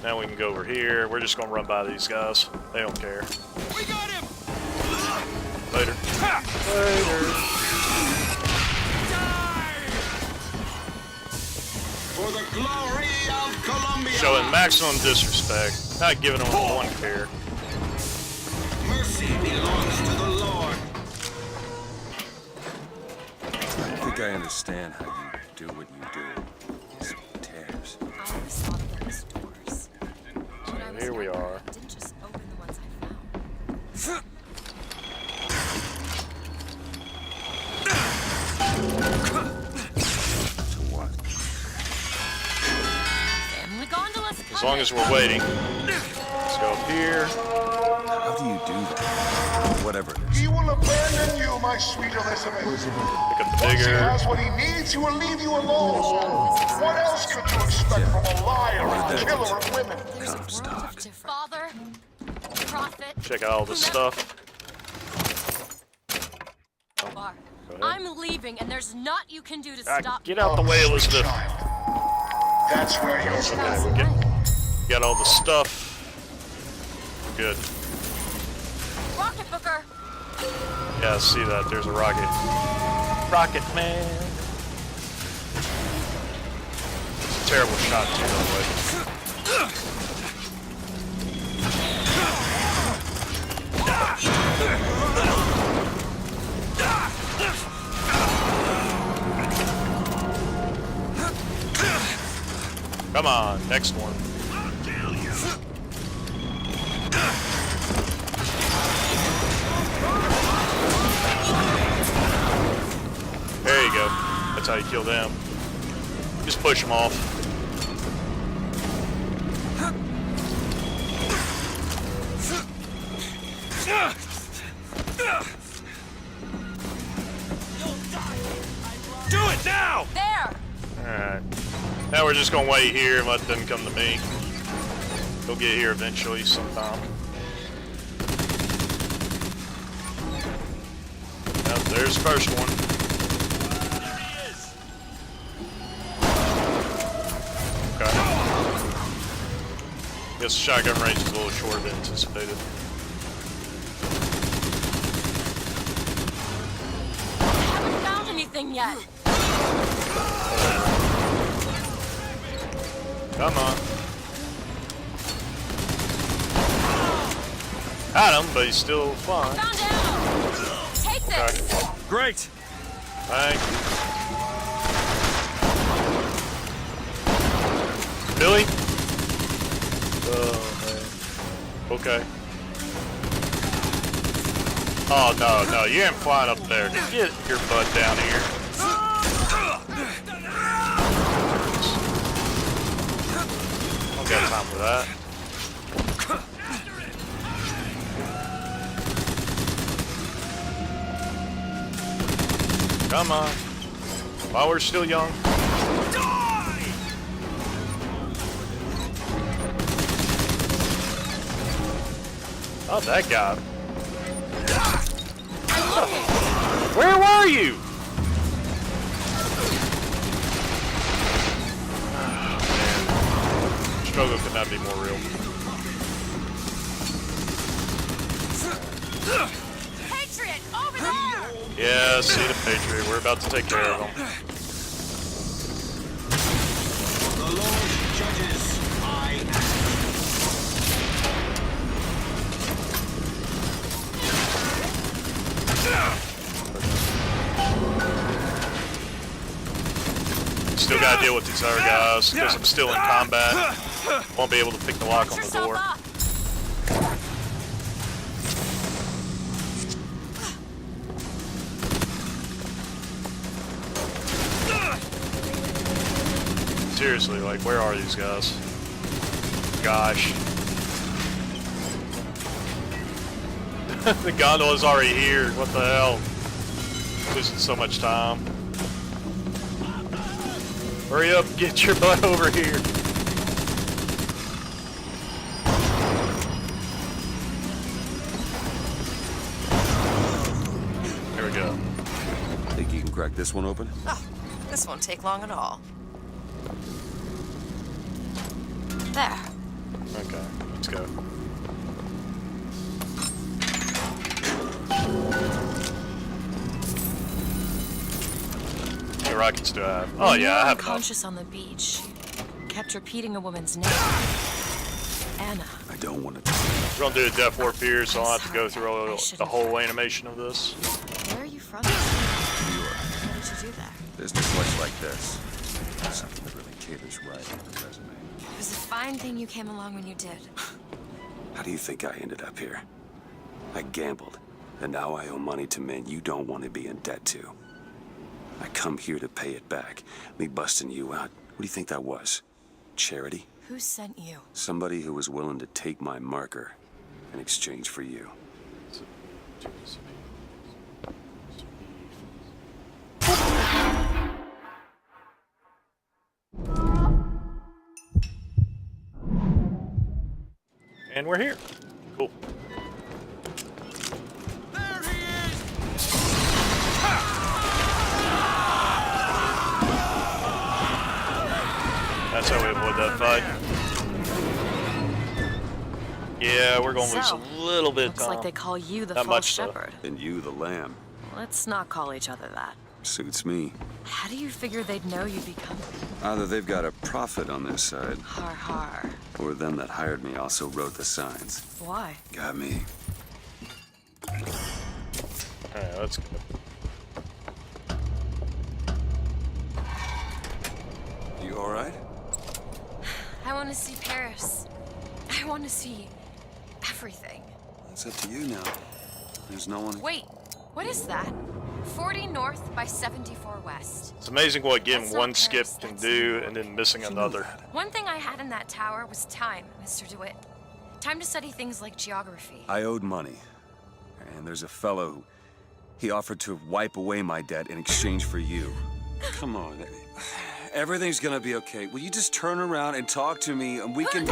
Now we can go over here. We're just gonna run by these guys. They don't care. We got him! Later. Later. For the glory of Columbia! Showing maximum disrespect. Not giving them one care. Mercy belongs to the Lord. I think I understand how you do what you do. Some tears. I always thought there was doors. So here we are. I didn't just open the ones I found. To what? Family gondolas coming. As long as we're waiting. Let's go up here. How do you do that? Whatever it is. He will abandon you, my sweet Elizabeth. Pick up the Once he vigor. has what he needs, he will leave you alone. What else could you expect from a liar and a killer of women? Comstock. Father, prophet. Check out all this stuff. Bar. Go ahead. I'm leaving, and there's naught you can do to stop. Get out the way, Elizabeth. That's where you'll Okay, we got all the stuff. Good. Rocket Booker. Yeah, I see that. There's a rocket. Rocket man. Terrible shot too, by the way. Come on, next one. There you go. That's how you kill them. Just push them off. Do it now! There. Alright. Now we're just gonna wait here and let them come to me. They'll get here eventually sometime. Yep, there's the first one. Okay. Guess the shotgun range is a little shorter than anticipated. I haven't found anything yet. Come on. Got him, but he's still flying. Found ammo. Take this. Okay. Great! Thank you. Billy? Oh, man. Okay. Oh, no, you ain't flying up there. Get your butt down here. Don't got time for that. Come on. While we're still young. Oh, that guy. Where were you? Oh, man. Struggle could not be more real. Patriot, over there. Yeah, see the Patriot. We're about to take care of him. The Lord judges, I act. Still gotta deal with these other guys because I'm still in combat. Won't be able to pick the lock on the door. Seriously, like, where are these guys? Gosh. The gondola's already here. What the hell? Losing so much time. Hurry up, get your butt over here. There we go. Think you can crack this one open? Oh, this won't take long at all. There. Okay, let's go. How many rockets do I have? Oh yeah, I have enough. Unconscious on the beach. Kept repeating a woman's name. Anna. I don't want to. We're gonna do a death warp here, so I'll have to go through all the whole animation of this. Where are you from? New York. How did you do that? There's too much like this. Something that really caters right on the resume. It was a fine thing you came along when you did. How do you think I ended up here? I gambled, and now I owe money to men you don't want to be in debt to. I come here to pay it back. Me busting you out, what do you think that was? Charity? Who sent you? Somebody who was willing to take my marker in exchange for you. And we're here. Cool. That's how we avoid that fight. Yeah, we're gonna lose a little bit of Looks time. like they call you the Not false much, though. shepherd. And you, the lamb. Let's not call each other that. Suits me. How do you figure they'd know you'd be coming? Either they've got a prophet on their side, Har har. or them that hired me also wrote the signs. Why? Got me. Alright, let's go. You alright? I want to see Paris. I want to see everything. It's up to you now. There's no one. Wait, what is that? 40 north by 74 west. It's amazing what getting That's one not skip Paris, can that's do and then missing another. One thing I had in that tower was time, Mr. DeWitt. Time to study things like geography. I owed money. And there's a fellow who... He offered to wipe away my debt in exchange for you. Come on. Everything's gonna be okay. Will you just turn around and talk to me and we can...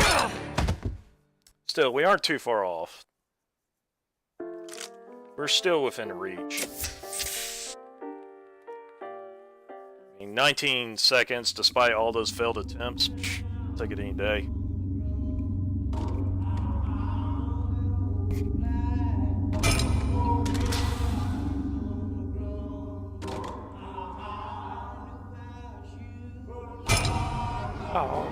Still, we aren't too far off. We're still within reach. I mean, 19 seconds, despite all those failed attempts. Psh, take it any day. Oh.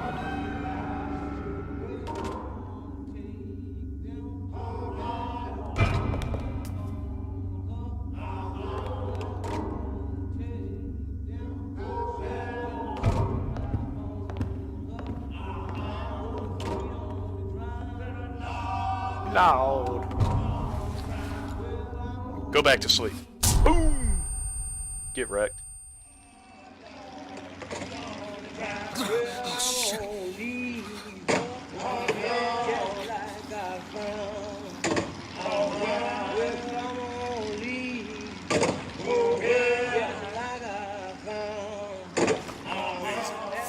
Loud. Go back to sleep. Boom! Get wrecked. Oh, shit.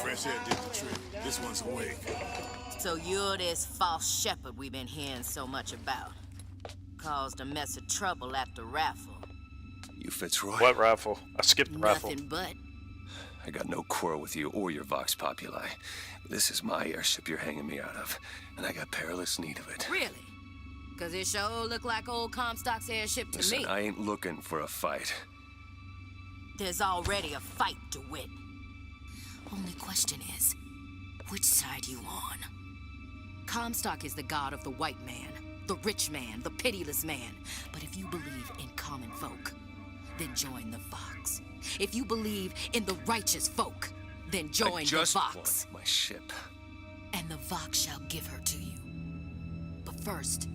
Fresh air did the trick. This one's awake. So you're this false shepherd we've been hearing so much about. Caused a mess of trouble at the raffle. You Fitzroy? What raffle? I skipped the raffle. Nothing but. I got no quarrel with you or your Vox Populi. This is my airship you're hanging me out of, and I got perilous need of it. Really? Cause it sure look like old Comstock's airship to Listen, me. I ain't looking for a fight. There's already a fight, DeWitt. Only question is, which side you on? Comstock is the god of the white man, the rich man, the pitiless man. But if you believe in common folk, then join the Vox. If you believe in the righteous folk, then join the Vox. My ship. and the Vox shall give her to you. But first,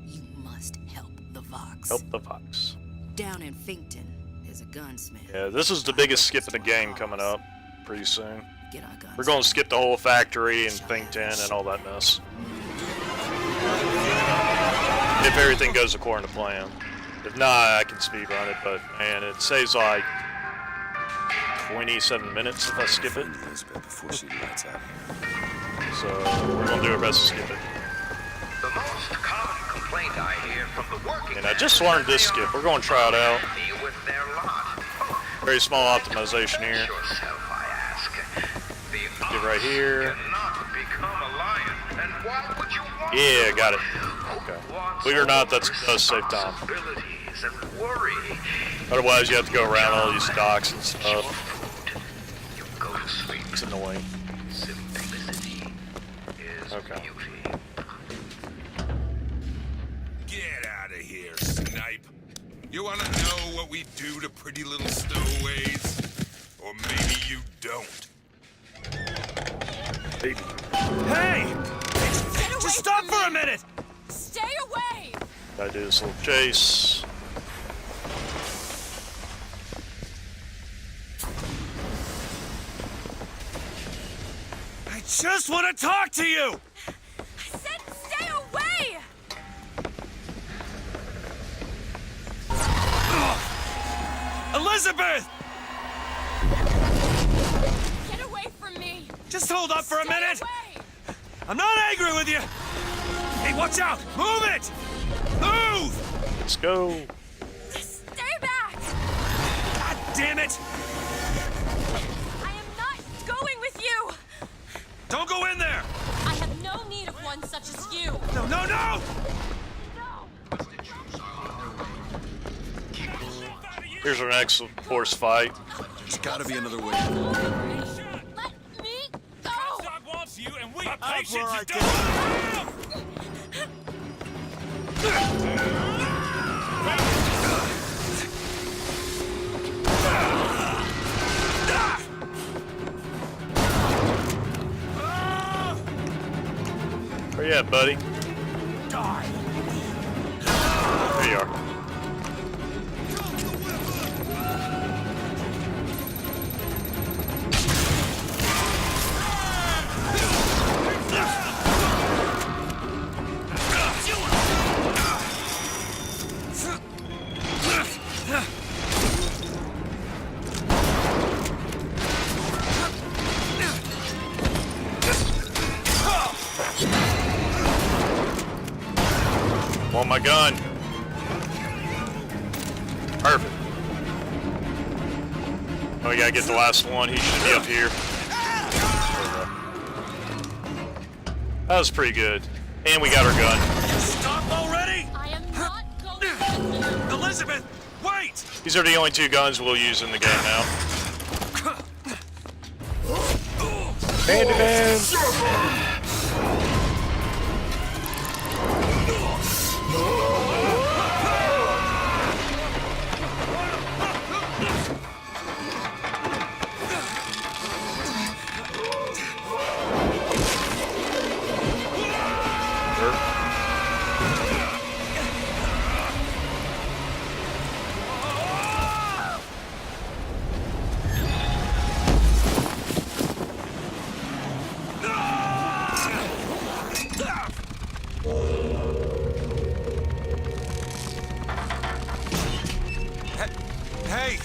you must help the Vox. Help the Vox. Down in Finkton, there's a gunsmith. Yeah, this is the biggest skip in the game coming up pretty soon. Get our guns. We're going to skip the whole factory and Finkton and all that mess. If everything goes according to plan. If not, I can speedrun it, but man, it saves like 27 minutes if I skip it. Before she lights out. So we're gonna do our best to skip it. The most common complaint I hear from the working And I just learned this skip. We're gonna try it out. deal with their lot. Very small optimization here. Yourself, I ask. The Get right here. cannot become a lion, and why would you want Yeah, got it. Okay. Believe it or not, that does save time. responsibilities and worry? Otherwise, you have to go around all these docks and stuff. You go to sleep. It's annoying. Simplicity is Okay. beauty. Get out of here, snipe. You want to know what we do to pretty little stowaways? Or maybe you don't. Maybe. Hey! Just stop for a minute! Stay away! Gotta do this little chase. I just want to talk to you! I said stay away! Elizabeth! Get away from me! Just hold up for a Stay minute! away! I'm not angry with you! Hey, watch out! Move it! Move! Let's go. Stay back! God damn it! I am not going with you! Don't go in there! I have no need of one such as you! No, no, no! Here's our next force fight. There's gotta be another way. Let me go! Comstock wants you, and we have patience where I Where you at, buddy? Die! There you are. Want my gun. Perfect. Oh, we gotta get the last one. He should be up here. That was pretty good. And we got our gun. Stop already! I am not going with you! Elizabeth, wait! These are the only two guns we'll use in the game now. Handyman! Hey,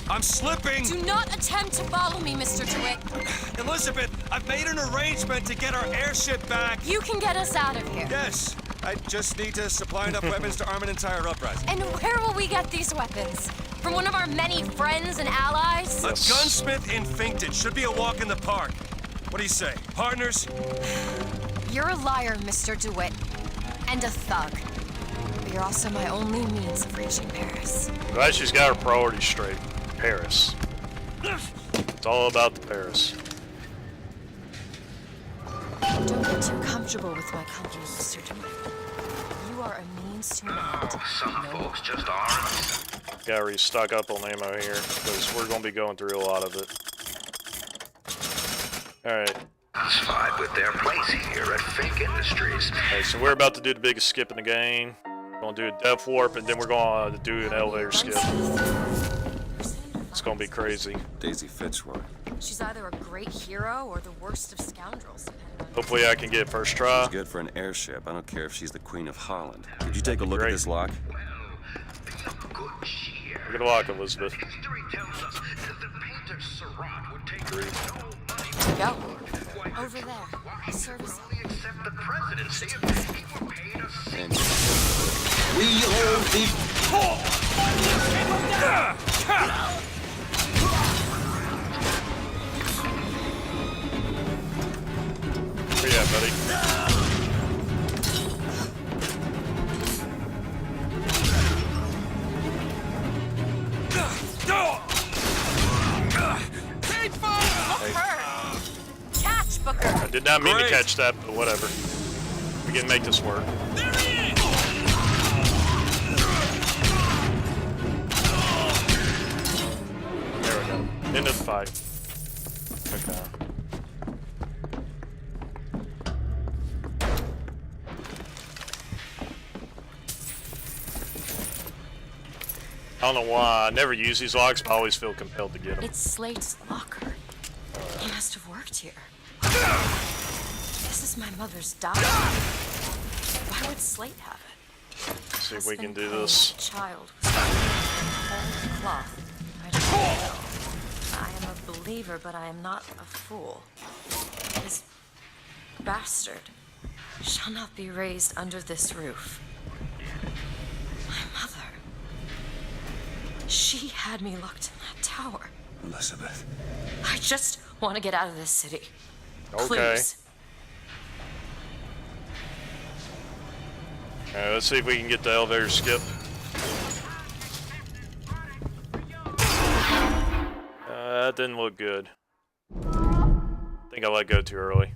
I'm slipping! Do not attempt to follow me, Mr. DeWitt. Elizabeth, I've made an arrangement to get our airship back. You can get us out of here. Yes, I just need to supply enough weapons to arm an entire uprising. And where will we get these weapons? From one of our many friends and allies? A gunsmith in Finkton should be a walk in the park. What do you say, partners? You're a liar, Mr. DeWitt. And a thug. But you're also my only means of reaching Paris. Glad she's got her priorities straight. Paris. It's all about the Paris. Don't get too comfortable with my company, Mr. DeWitt. You are a means to an end. Some folks just aren't. Gotta restock up on ammo here, because we're gonna be going through a lot of it. Alright. Satisfied with their place here at Fink Industries. Okay, so we're about to do the biggest skip in the game. We're gonna do a death warp, and then we're gonna do an elevator skip. It's gonna be crazy. Daisy Fitzroy. She's either a great hero or the worst of scoundrels. Hopefully I can get it first try. She's good for an airship. I don't care if she's the Queen of Holland. Could you take a look at this lock? Look at the lock, Elizabeth. Go. Over there. Service. And We hold the Where you at, buddy? Catch, Booker. I did not mean to catch that, but whatever. We can make this work. There we go. End of the fight. Okay. I don't know why. I never use these locks, but I always feel compelled to get them. It's Slate's locker. He must have worked here. This is my mother's diary. Why would Slate have it? Let's see if we can do Husband this. Cole, child was old cloth. I don't know. I am a believer, but I am not a fool. This bastard shall not be raised under this roof. My mother. She had me locked in that tower. Elizabeth. I just want to get out of this city. Okay. Please. Alright, let's see if we can get the elevator skip. That didn't look good. I think I let go too early.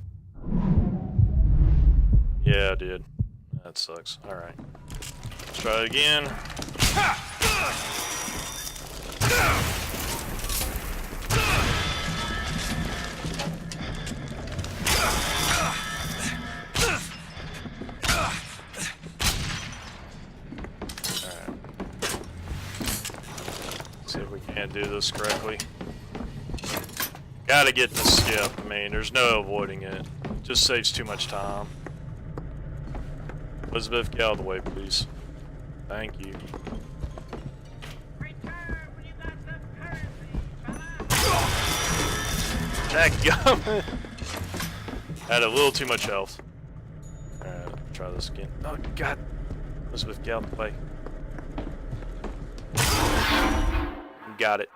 Yeah, I did. That sucks. Alright. Let's try it again. See if we can't do this correctly. Gotta get the skip. I mean, there's no avoiding it. It just saves too much time. Elizabeth, get out of the way, please. Thank you. That gum had a little too much health. Alright, try this again. Oh, God. Elizabeth, get out of the way. Got it.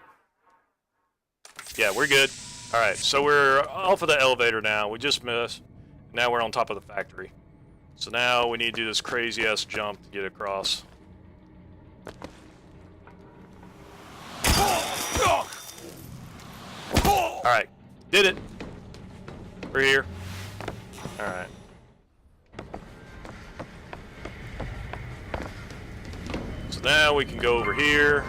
Yeah, we're good. Alright, so we're off of the elevator now. We just missed. Now we're on top of the factory. So now we need to do this crazy ass jump to get across. Alright, did it. We're here. Alright. So now we can go over here.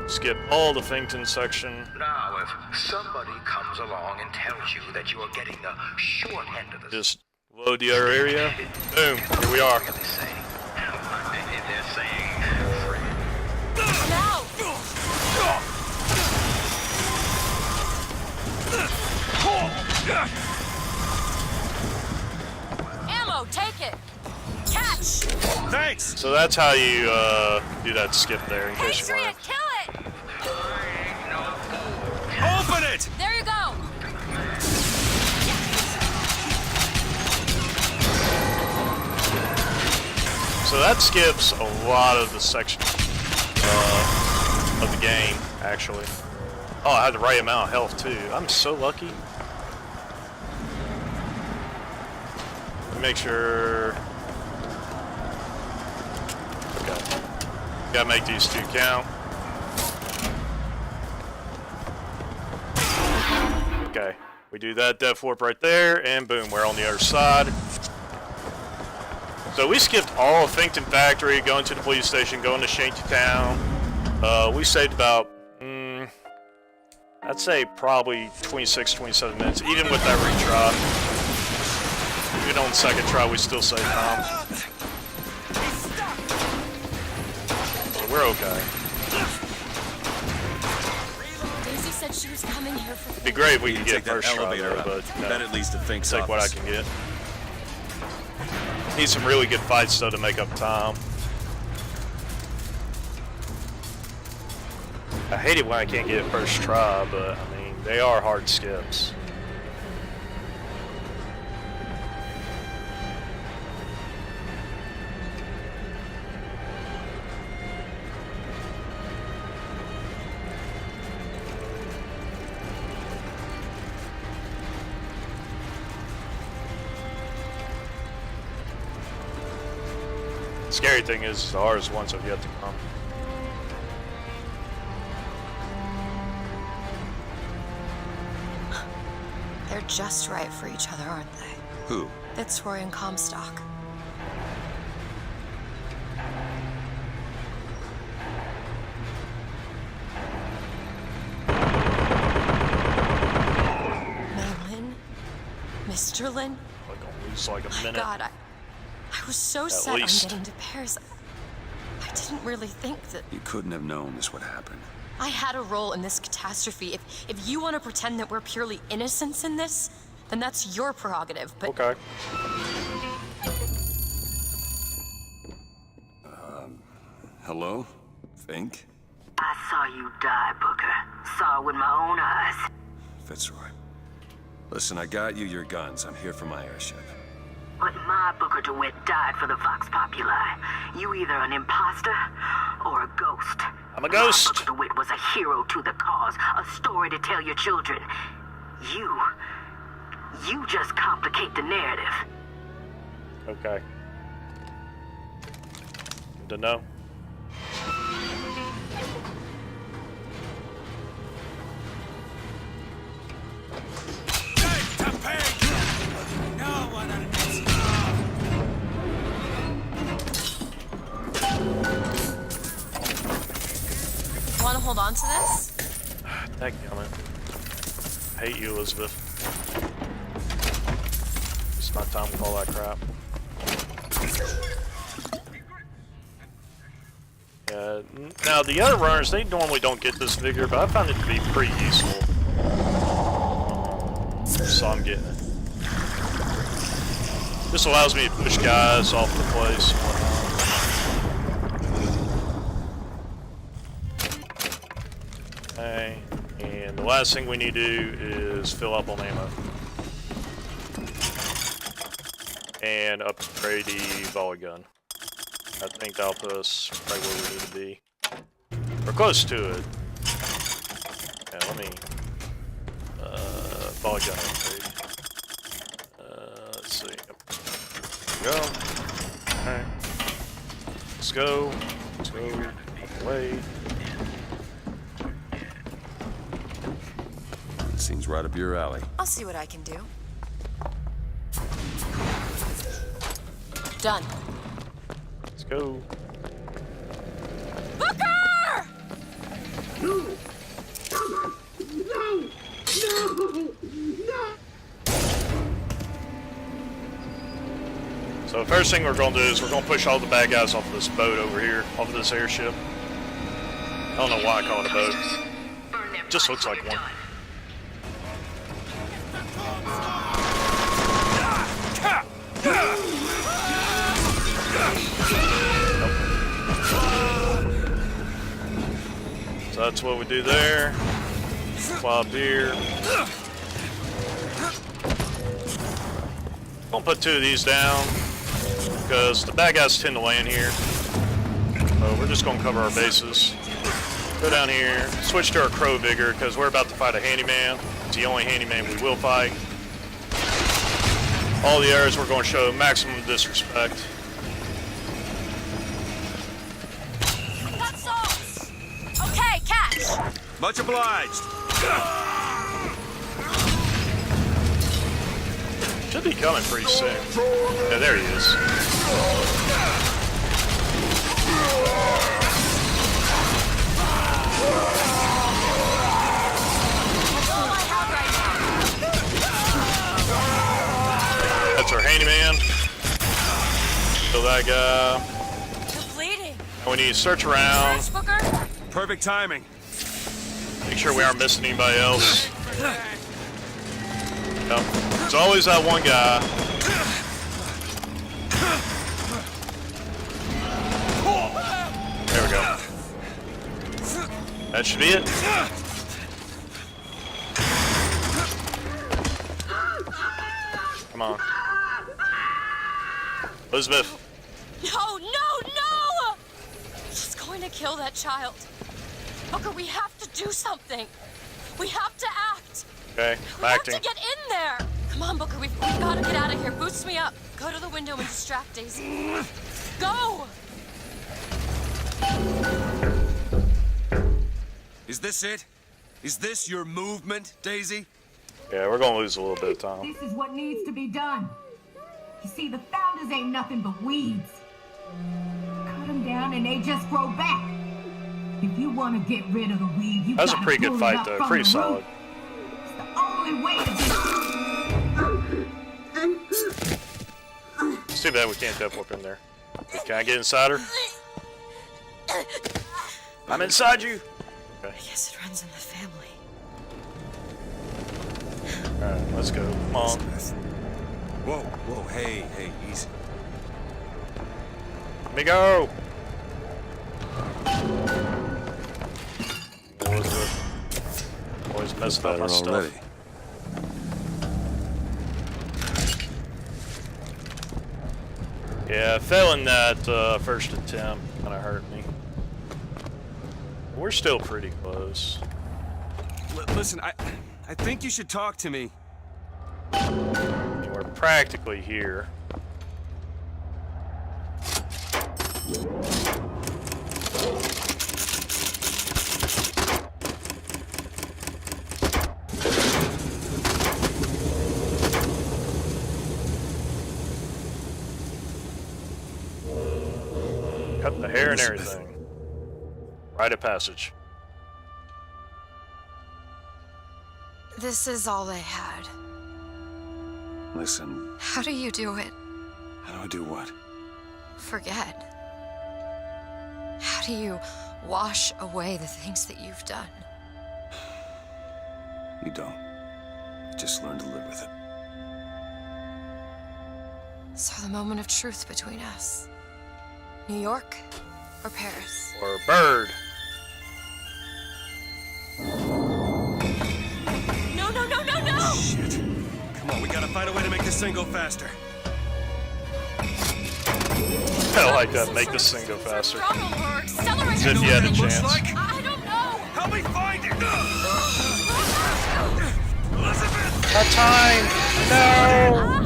Skip all the Finkton section. Now, if somebody comes along and tells you that you are getting the short end of the Just load the other area. Boom, here we are. they're saying No! Ammo, take it! Catch! Thanks! So that's how you do that skip there in case you want to. Kill it! Open it! There you go! So that skips a lot of the section of the game, actually. Oh, I had the right amount of health, too. I'm so lucky. Let me make sure... Okay. Gotta make these two count. Okay. We do that death warp right there, and boom, we're on the other side. So we skipped all of Finkton Factory, going to the police station, going to Shantytown. We saved about an I'd say probably 26, 27 minutes, even with that retry. Even on the second try, we still save time. So we're okay. Daisy said she was coming here for. It'd be great if we could get take that first try, elevator though, up. but you know, That at least to Fink's take what I office. can get. Need some really good fights though to make up time. I hate it when I can't get it first try, but I mean, they are hard skips. Scary thing is the hardest ones have yet to come. They're just right for each other, aren't they? Who? Fitzroy and Comstock. Lynn? Mr. Lynn? Like at least like a minute. God, I was so set on getting to Paris. I didn't really think that You couldn't have known this would happen. I had a role in this catastrophe. If you want to pretend that we're purely innocents in this, then that's your prerogative, but... Okay. Hello? Fink? I saw you die, Booker. Saw it with my own eyes. Fitzroy. Listen, I got you your guns. I'm here for my airship. But my Booker DeWitt died for the Vox Populi. You either an imposter or a ghost. I'm a ghost. My Booker DeWitt was a hero to the cause, a story to tell your children. You just complicate the narrative. Okay. Good to know. Want to hold on to this? Dadgummit. Hate you, Elizabeth. It's not time with all that crap. Yeah, now the other runners, they normally don't get this vigor, but I found it to be pretty useful. So I'm getting it. This allows me to push guys off the place and whatnot. Okay, and the last thing we need to do is fill up on ammo. And upgrade the volley gun. I think that'll put us right where we need to be. We're close to it. Yeah, let me... volley gun upgrade. Let's see. There we go. Alright. Let's go. Let's go. Up the way. Seems right up your alley. I'll see what I can do. Done. Let's go. Booker! So the first thing we're going to do is we're going to push all the bad guys off this boat over here, off this airship. I don't know why I call it a boat. It just looks like one. So that's what we do there. Fly up here. I'll put two of these down because the bad guys tend to land here. So we're just going to cover our bases. Go down here, switch to our Crow Vigor because we're about to fight a handyman. It's the only handyman we will fight. All the areas we're going to show maximum disrespect. That's all. Okay, catch. Much obliged. Should be coming pretty soon. Yeah, there he is. that guy. You're bleeding. And we need to search around. Flash, Booker. Perfect timing. Make sure we aren't missing anybody else. Yep. There's always that one guy. There we go. That should be it. Come on. Elizabeth. No, no, no! She's going to kill that child. Booker, we have to do something. We have to act. Okay, We I'm have acting. to get in there. Come on, Booker, we've got to get out of here. Boost me up. Go to the window and distract Daisy. Go! Is this it? Is this your movement, Daisy? Yeah, we're gonna lose a little bit of time. This is what needs to be done. You see, the founders ain't nothing but weeds. Cut them down and they just grow back. If you want to get rid of the weed, you That was a gotta pretty good pull it fight, up though. from Pretty the solid. root. It's the only way to It's too bad we can't deathwarp in there. Can I get inside her? I'm inside you. Okay. I guess it runs in the family. Alright, let's go. Come on. Whoa, whoa, hey, easy. Let me go. Elizabeth. Always messing up my stuff. Yeah, failing that first attempt kind of hurt me. We're still pretty close. Listen, I think you should talk to me. We're practically here. Cut the hair and everything. Rite of passage. This is all they had. Listen, How do you do it? how do I do what? Forget. How do you wash away the things that you've done? You don't. You just learn to live with it. So the moment of truth between us. New York or Paris? Or a bird. No, no, no, no, no! Shit. Come on, we gotta find a way to make this thing go faster. I like that. Make this thing go faster. Throttle or accelerator? As if you had a chance. I don't know! Help me find it! That time! No!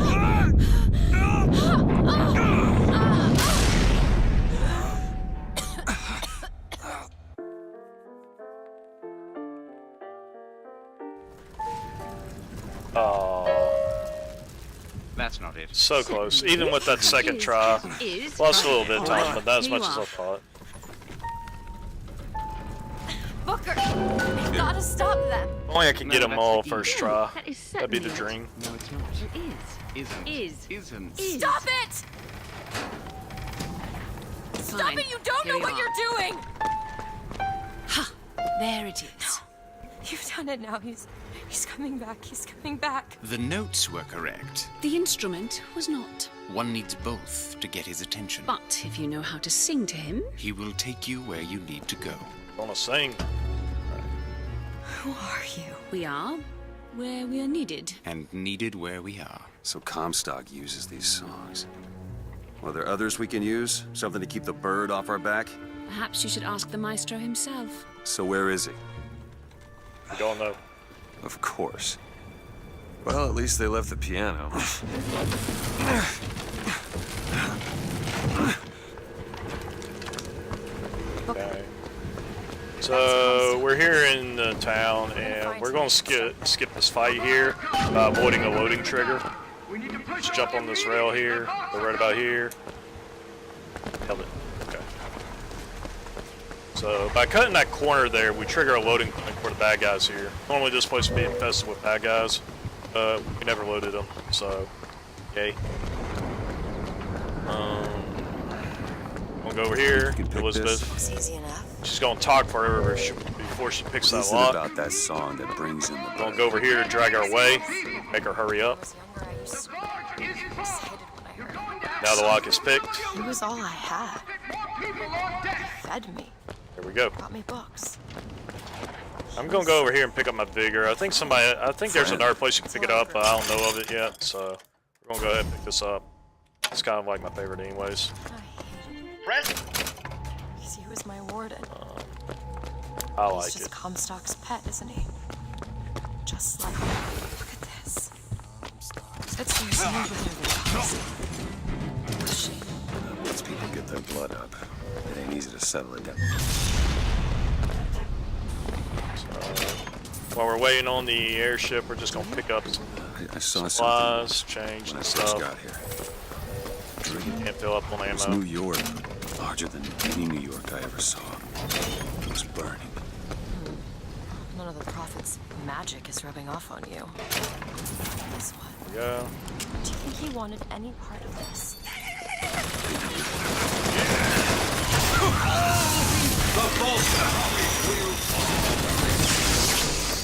That's not it. So close. Even with that second try. Lost a little bit of time, but not as much as I thought. Booker! We've got to stop them! Only I could get them all first try. That is That'd be the certainly dream. No, it's not. It is. Isn't. Stop it! Stop Fine. it! You don't Here know you what are. you're doing! Ha! There it is. You've done it now. He's coming back. He's coming back. The notes were correct. The instrument was not. One needs both to get his attention. But if you know how to sing to him, He will take you where you need to go. Wanna sing? Who are you? we are where we are needed. And needed where we are. So Comstock uses these songs. Well, are there others we can use? Something to keep the bird off our back? Perhaps you should ask the maestro himself. So where is he? I don't know. Of course. Well, at least they left the piano. Okay. So we're here in the town, and we're gonna skip this fight here by avoiding a loading trigger. Just jump on this rail here. Go right about here. Held it. Okay. So by cutting that corner there, we trigger a loading point for the bad guys here. Normally this place would be infested with bad guys. We never loaded them, so okay. gonna go over here, pick Elizabeth. It's easy enough. She's gonna talk for her before she picks that Listen lock. about that song that brings in the Gonna go over here, drag her away, make her hurry up. Now the lock is picked. It was all I had. He fed me. Here we go. Brought me books. I'm gonna go over here and pick up my vigor. I think there's another place you can pick it up, but I don't know of it yet. So we're gonna go ahead and pick this up. It's kind of like my favorite, anyways. He was my warden. I He's like just it. Comstock's pet, isn't he? Just like me. Look at this. It's the same with everyone. Once people get their blood up, it ain't easy to settle it down. While we're waiting on the airship, we're just gonna pick up some I saw supplies, change, when I and first stuff. got here. Can't fill up on It was ammo. New York, larger than any New York I ever saw. It was burning. None of the prophet's magic is rubbing off on you. Guess what? Yeah. Do you think he wanted any part of this?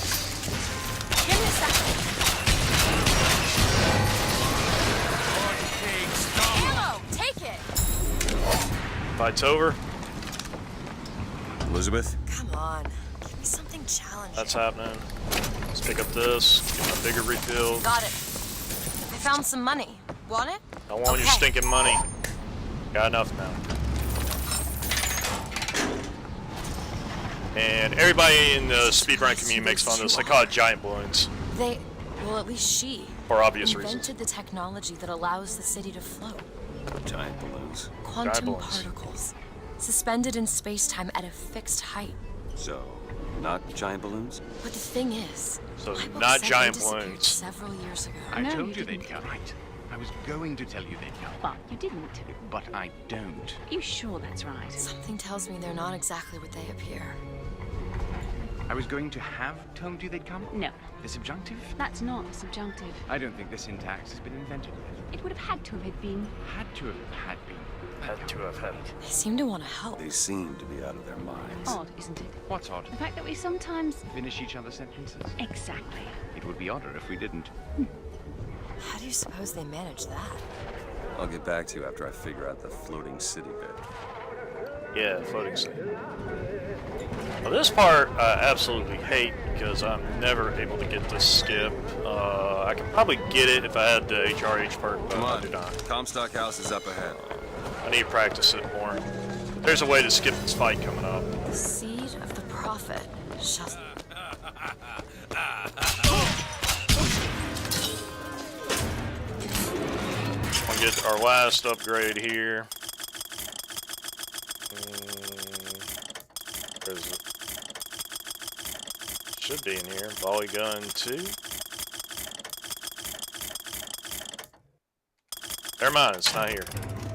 Give me a second. Ammo, take it. Fight's over. Elizabeth? Come on. Give me something challenging. That's happening. Let's pick up this. Get my vigor refilled. Got it. I found some money. Want it? I want your stinking money. Got enough now. And everybody in the speedrun community makes fun of this. They call it giant balloons. Well, at least she For obvious invented reasons. the technology that allows the city to float. Giant balloons. Quantum balloons. particles, suspended in space-time at a fixed height. So, not giant balloons? But the thing is, So my book not said giant they disappeared balloons. several years ago. I told you they'd come. Right. I was going to tell you they'd come. But you didn't. But I don't. Are you sure that's right? Something tells me they're not exactly what they appear. I was going to have told you they'd come? No. The subjunctive? That's not subjunctive. I don't think the syntax has been invented yet. It would have had to have been. Had to have had been. Had to have had. They seem to want to help. They seem to be out of their minds. Odd, isn't it? What's odd? The fact that we sometimes... Finish each other's sentences? Exactly. It would be odder if we didn't. How do you suppose they manage that? I'll get back to you after I figure out the floating city bit. Yeah, floating city. Well, this part I absolutely hate because I'm never able to get this skip. I could probably get it if I had the HRH perk, but Come I on, do not. Comstock House is up ahead. I need to practice it more. There's a way to skip this fight coming up. The seed of the prophet shall... We'll get our last upgrade here. Where is it? Should be in here. Volley gun 2. Never mind, it's not here.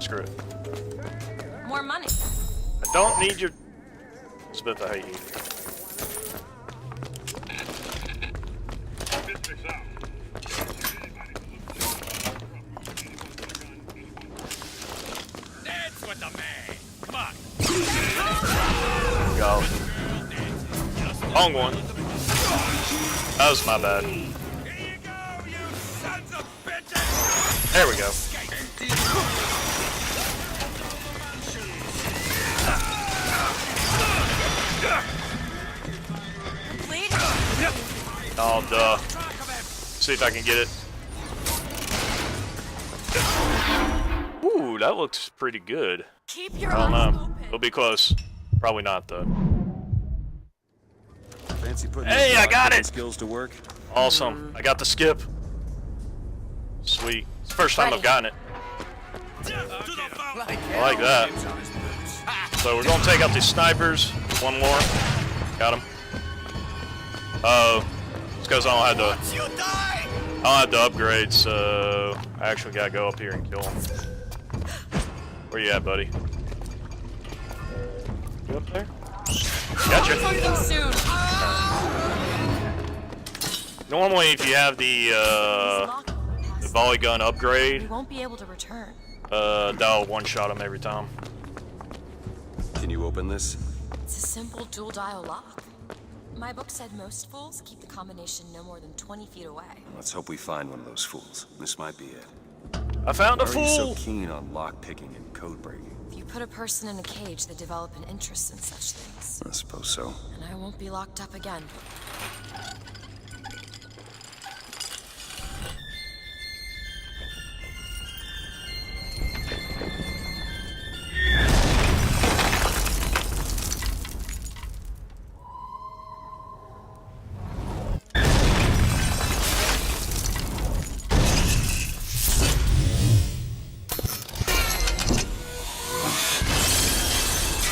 Screw it. More money. I don't need your... Elizabeth, I hate you. That's what the man. Come on. Go. Wrong one. That was my bad. There we go. Oh, duh. See if I can get it. Ooh, that looks pretty good. Keep your I don't eyes know. It'll be close. Probably not, though. Fancy putting Hey, I got it! skills to work. Awesome. I got the skip. Sweet. It's the first time I've gotten it. I like that. So we're gonna take out these snipers. One more. Got him. Oh, it's because I don't have the upgrade, so I actually gotta go up here and kill him. Where you at, buddy? You up there? Gotcha. Something soon. Normally, if you have the volley gun upgrade, We won't be able to return. that'll one-shot him every time. Can you open this? It's a simple dual dial lock. My book said most fools keep the combination no more than 20 feet away. Let's hope we find one of those fools. This might be it. I found a Why are you fool! so keen on lock picking and code breaking? If you put a person in a cage, they develop an interest in such things. I suppose so. And I won't be locked up again.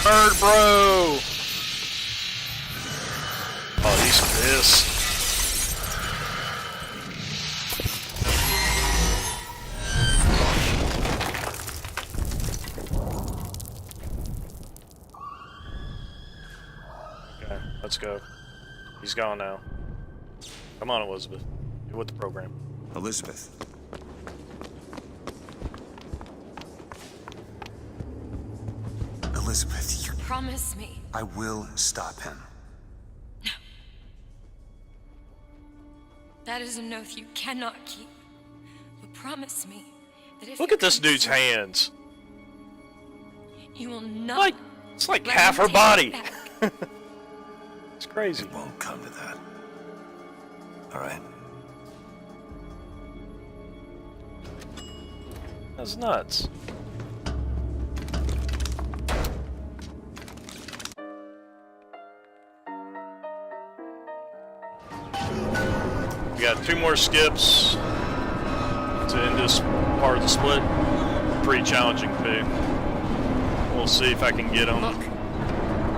Bird bro! Oh, he's pissed. Okay, let's go. He's gone now. Come on, Elizabeth. Get with the program. Elizabeth. Elizabeth, you... Promise me. I will stop him. That is an oath you cannot keep. But promise me that if Look you at this dude's hands. You will not. It's like let half me her take body. it back. It's crazy. It won't come to that. All right? That's nuts. We got 2 more skips to end this part of the split. Pretty challenging too. We'll see if I can get them.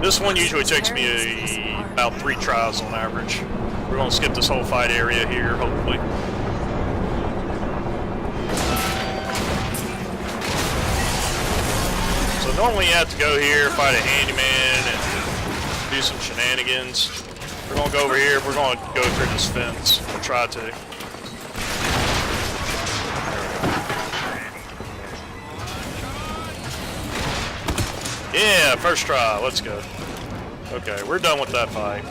This one usually takes me about 3 tries on average. We're gonna skip this whole fight area here, hopefully. So normally you have to go here, fight a handyman, and do some shenanigans. We're gonna go over here, we're gonna go through this fence. We'll try to. Yeah, first try, let's go. Okay, we're done with that fight.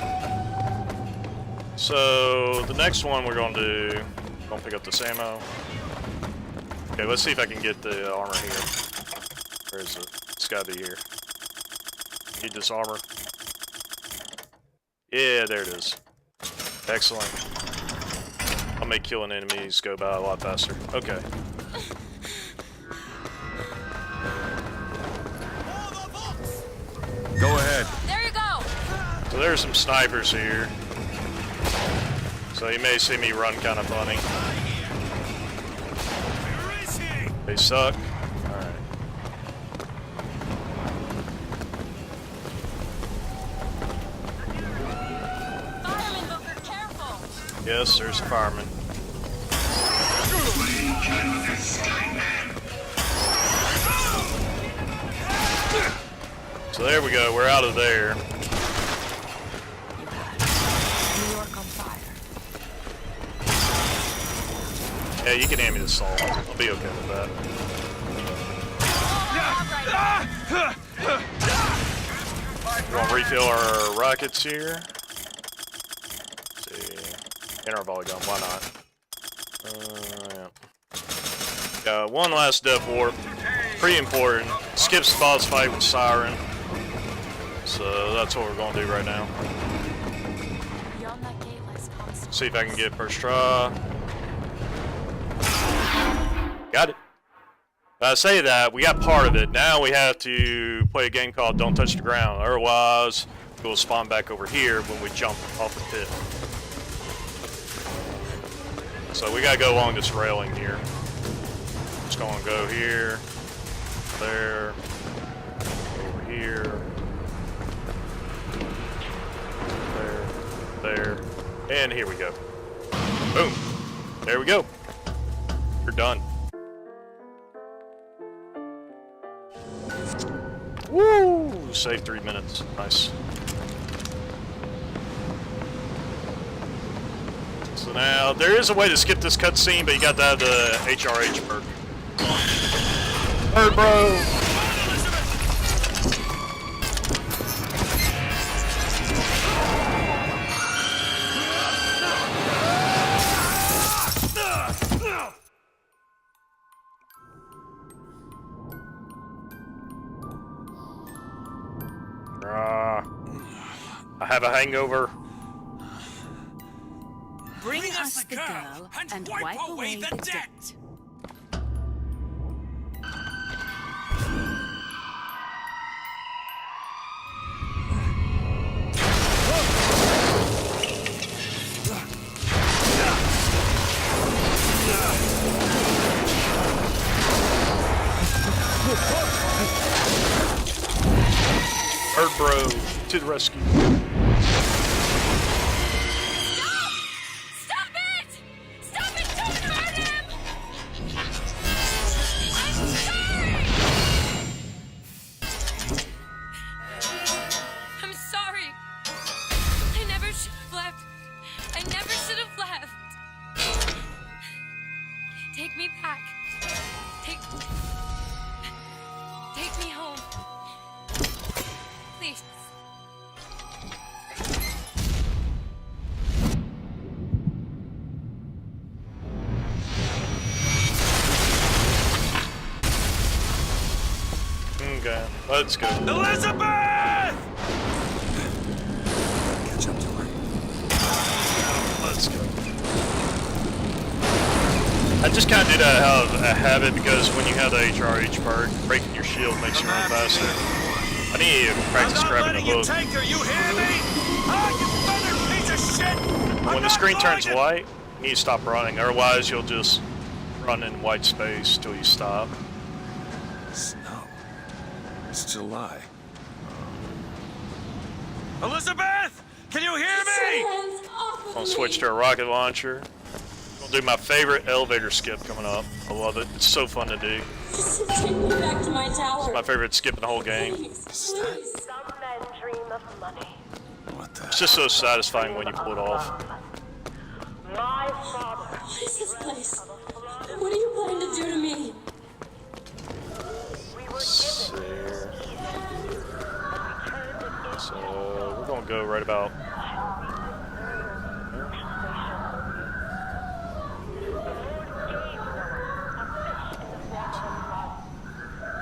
So, the next one we're gonna do, gonna pick up this ammo. Okay, let's see if I can get the armor here. Where is it? It's gotta be here. Need this armor. Yeah, there it is. Excellent. I'll make killing enemies go by a lot faster. Okay. Go ahead. There you go. So there's some snipers here. So you may see me run kind of funny. They suck. Alright. Fireman Booker, careful. Yes, there's a fireman. So there we go, we're out of there. New York on fire. Yeah, you can hand me the salt. I'll be okay with that. We're gonna refill our rockets here. Let's see. And our volley gun, why not? Yeah. Got one last death warp. Pretty important. Skips the boss fight with Siren. So that's what we're gonna do right now. Beyond that gate lies constant. See if I can get first try. Got it. I say that, we got part of it. Now we have to play a game called Don't Touch the Ground. Otherwise, we'll spawn back over here when we jump off the pit. So we gotta go along this railing here. Just gonna go here, there, over here, there, and here we go. Boom. There we go. We're done. Woo! Save 3 minutes. Nice. So now, there is a way to skip this cutscene, but you got to have the HRH perk. Bird bro! have a hangover. Bring us the girl and wipe away the debt. Bird Bro to the rescue. Stop it! Stop it! Don't hurt him! I'm sorry! I'm sorry. I never should have left. I never should have left. Take me back. Take me home. Please. Okay, let's go. Elizabeth! Catch up to her. Let's go. I just kind of do that out of a habit because when you have the HRH perk, breaking your shield makes you run faster. I need to practice grabbing the hook. Take her, you hear me? Ah, you feathered piece of shit! When the screen turns white, you need to stop running. Otherwise, you'll just run in white space till you stop. Snow. It's July. Elizabeth! Can you hear me? I'll switch to a rocket launcher. I'll do my favorite elevator skip coming up. I love it. It's so fun to do. Take me back to my tower. It's my favorite skip in the whole game. Please. Some men dream of money. What the? It's just so satisfying when you pull it off. My father. What is this place? What are you planning to do to me? So we're gonna go right about.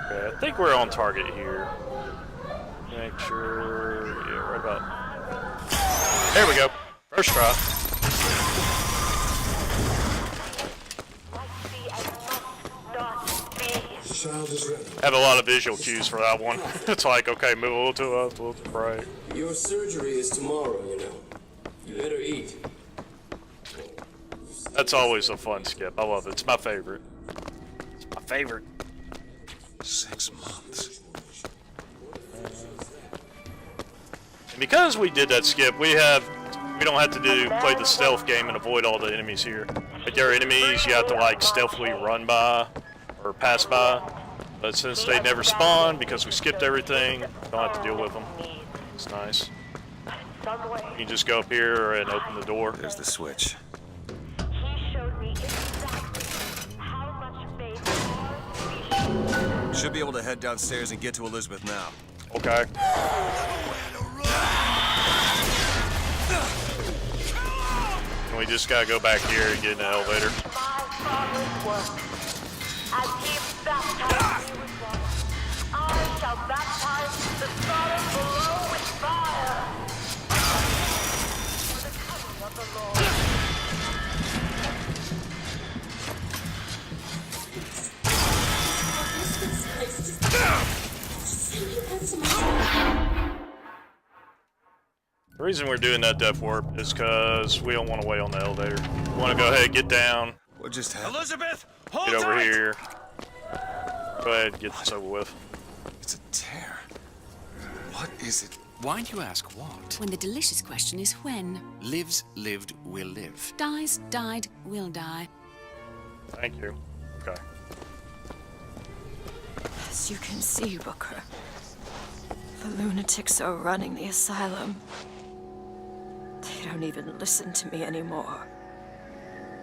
Okay, I think we're on target here. Make sure, yeah, right about. There we go. First try. Have a lot of visual cues for that one. It's like, okay, move a little to the left, a little to the right. Your surgery is tomorrow, you know. You better eat. That's always a fun skip. I love it. It's my favorite. It's my favorite. 6 months. And because we did that skip, we don't have to play the stealth game and avoid all the enemies here. If there are enemies you have to like stealthily run by or pass by. But since they never spawn because we skipped everything, don't have to deal with them. It's nice. You can just go up here and open the door. There's the switch. Should be able to head downstairs and get to Elizabeth now. Okay. And we just gotta go back here and get in the elevator. As he baptized me with water, I shall baptize the scarlet below with fire. For the coming of the Lord. The reason we're doing that death warp is because we don't want to wait on the elevator. We want to go ahead, get down. What just happened? Elizabeth, hold Get over tight! here. Go ahead and get this over with. It's a tear. What is it? Why do you ask what? When the delicious question is when. Lives, lived, will live. Dies, died, will die. Thank you. Okay. As you can see, Booker, the lunatics are running the asylum. They don't even listen to me anymore.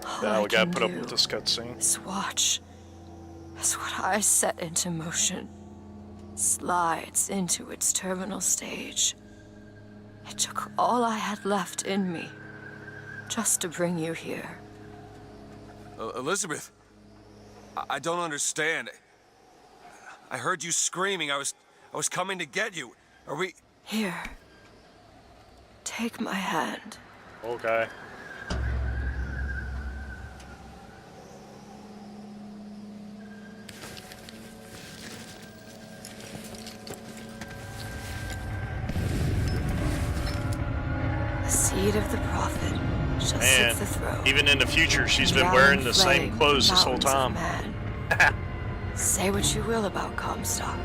All Now I we gotta can put up do with this cutscene. is watch as what I set into motion slides into its terminal stage. It took all I had left in me just to bring you here. Elizabeth, I don't understand. I heard you screaming. I was coming to get you. Are we... Here. Take my hand. Okay. The seed of the prophet shall Man, sit the throne. even in the future, she's been Down wearing in the same flame, clothes this whole mountains of time. man. Say what you will about Comstock.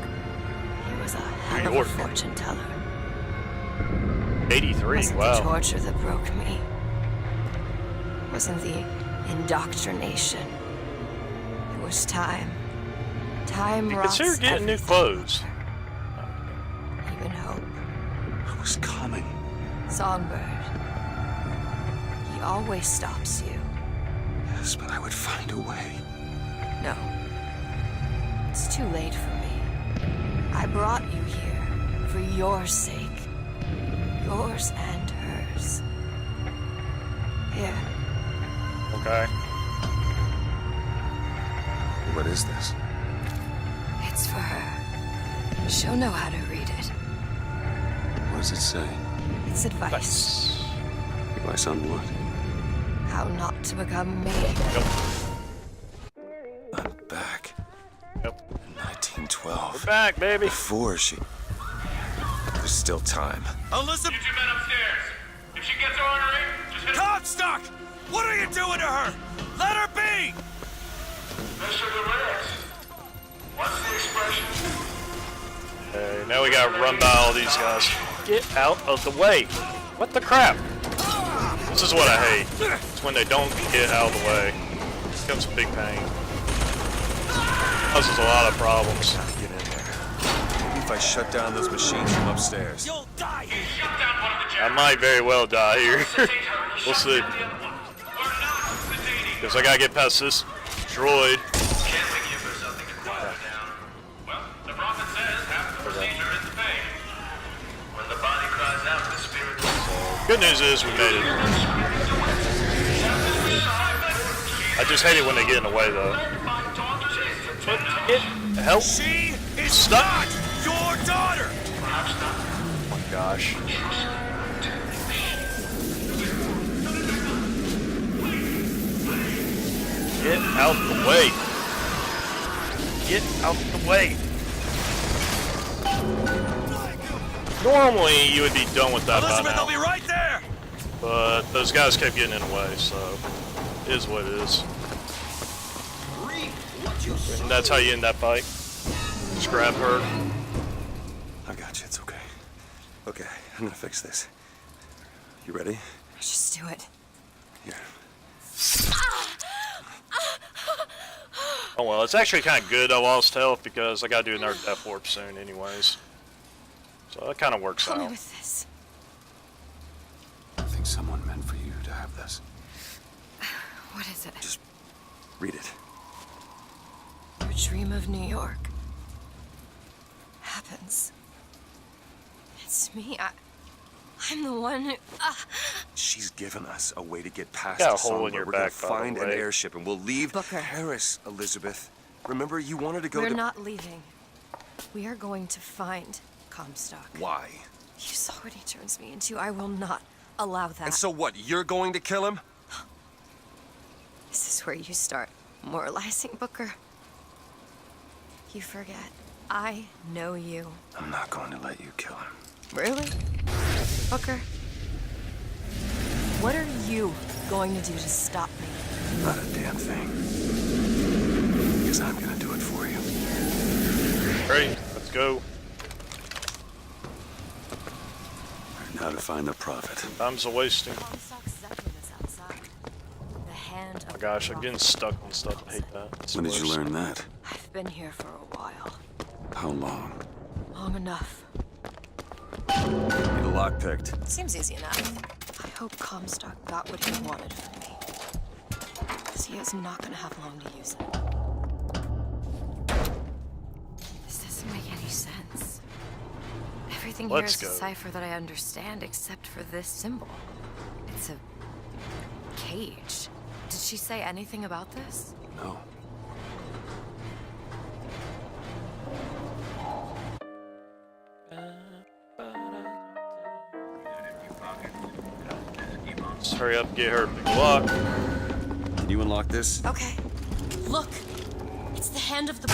He was a hell of a fortune teller. 83, Wasn't wow. the torture that broke me. Wasn't the indoctrination. It was time. Time rots Consider getting new everything. clothes. Even hope. I was coming. Songbird. He always stops you. Yes, but I would find a way. No. It's too late for me. I brought you here for your sake. Yours and hers. Here. Okay. What is this? It's for her. She'll know how to read it. What does it say? It's advice. Advice on what? How not to become me. I'm back. Yep. In 1912. We're back, baby. Before she... There's still time. Elizabeth! Get your men upstairs. If she gets ornery, just hit Comstock! What are you doing to her? Let her be! Mr. DeWitt. What's the expression? Okay, now we gotta run by all these guys. Get out of the way. What the crap? This is what I hate. It's when they don't get out of the way. It becomes a big pain. Causes a lot of problems. Get in there. Maybe if I shut down those machines from upstairs. You'll die here! I might very well die here. We'll see. Because I gotta get past this droid. Can't we give her something to quiet her down? Well, the prophet says half the procedure is the pain. When the body cries out, the spirit will... Good news is we made it. I just hate it when they get in the way, though. Get help. She is Stuck. not your daughter! Oh my gosh. Get out the way. Get out the way. Normally, you would be done with that by Elizabeth, now. I'll be right there! But those guys kept getting in the way, so it is what it is. And that's how you end that fight. Just grab her. I got you, it's okay. Okay, I'm gonna fix this. You ready? Just do it. Here. Oh well, it's actually kind of good I lost health because I gotta do another deathwarp soon anyways. So that kind of works Help me out. with this. I think someone meant for you to have this. What is it? Just read it. Your dream of New York happens. It's me. I'm the one who... She's given us a way to get past Got a the hole in Songbird. your We're gonna back, by the find an way. airship and we'll leave Booker. Paris, Elizabeth. Remember, you wanted to go We're to... not leaving. We are going to find Comstock. Why? You saw what he turns me into. I will not allow that. And so what, you're going to kill him? This is where you start moralizing, Booker. You forget. I know you. I'm not going to let you kill him. Really? Booker? What are you going to do to stop me? Not a damn thing. Because I'm gonna do it for you. Great, let's go. Now to find the prophet. Time's a wasting. Comstock's Zeppelin is outside. The hand of Oh my gosh, I'm getting stuck on stuff. I hate that. It's When the did you worst. learn that? I've been here for a while. How long? Long enough. Need a lock picked. Seems easy enough. I hope Comstock got what he wanted from me. Because he is not going to have long to use it. This doesn't make any sense. Everything here Let's is a go. cipher that I understand except for this symbol. It's a cage. Did she say anything about this? No. Hurry up, get her. Good luck. Can you unlock this? Okay. Look. It's the hand of the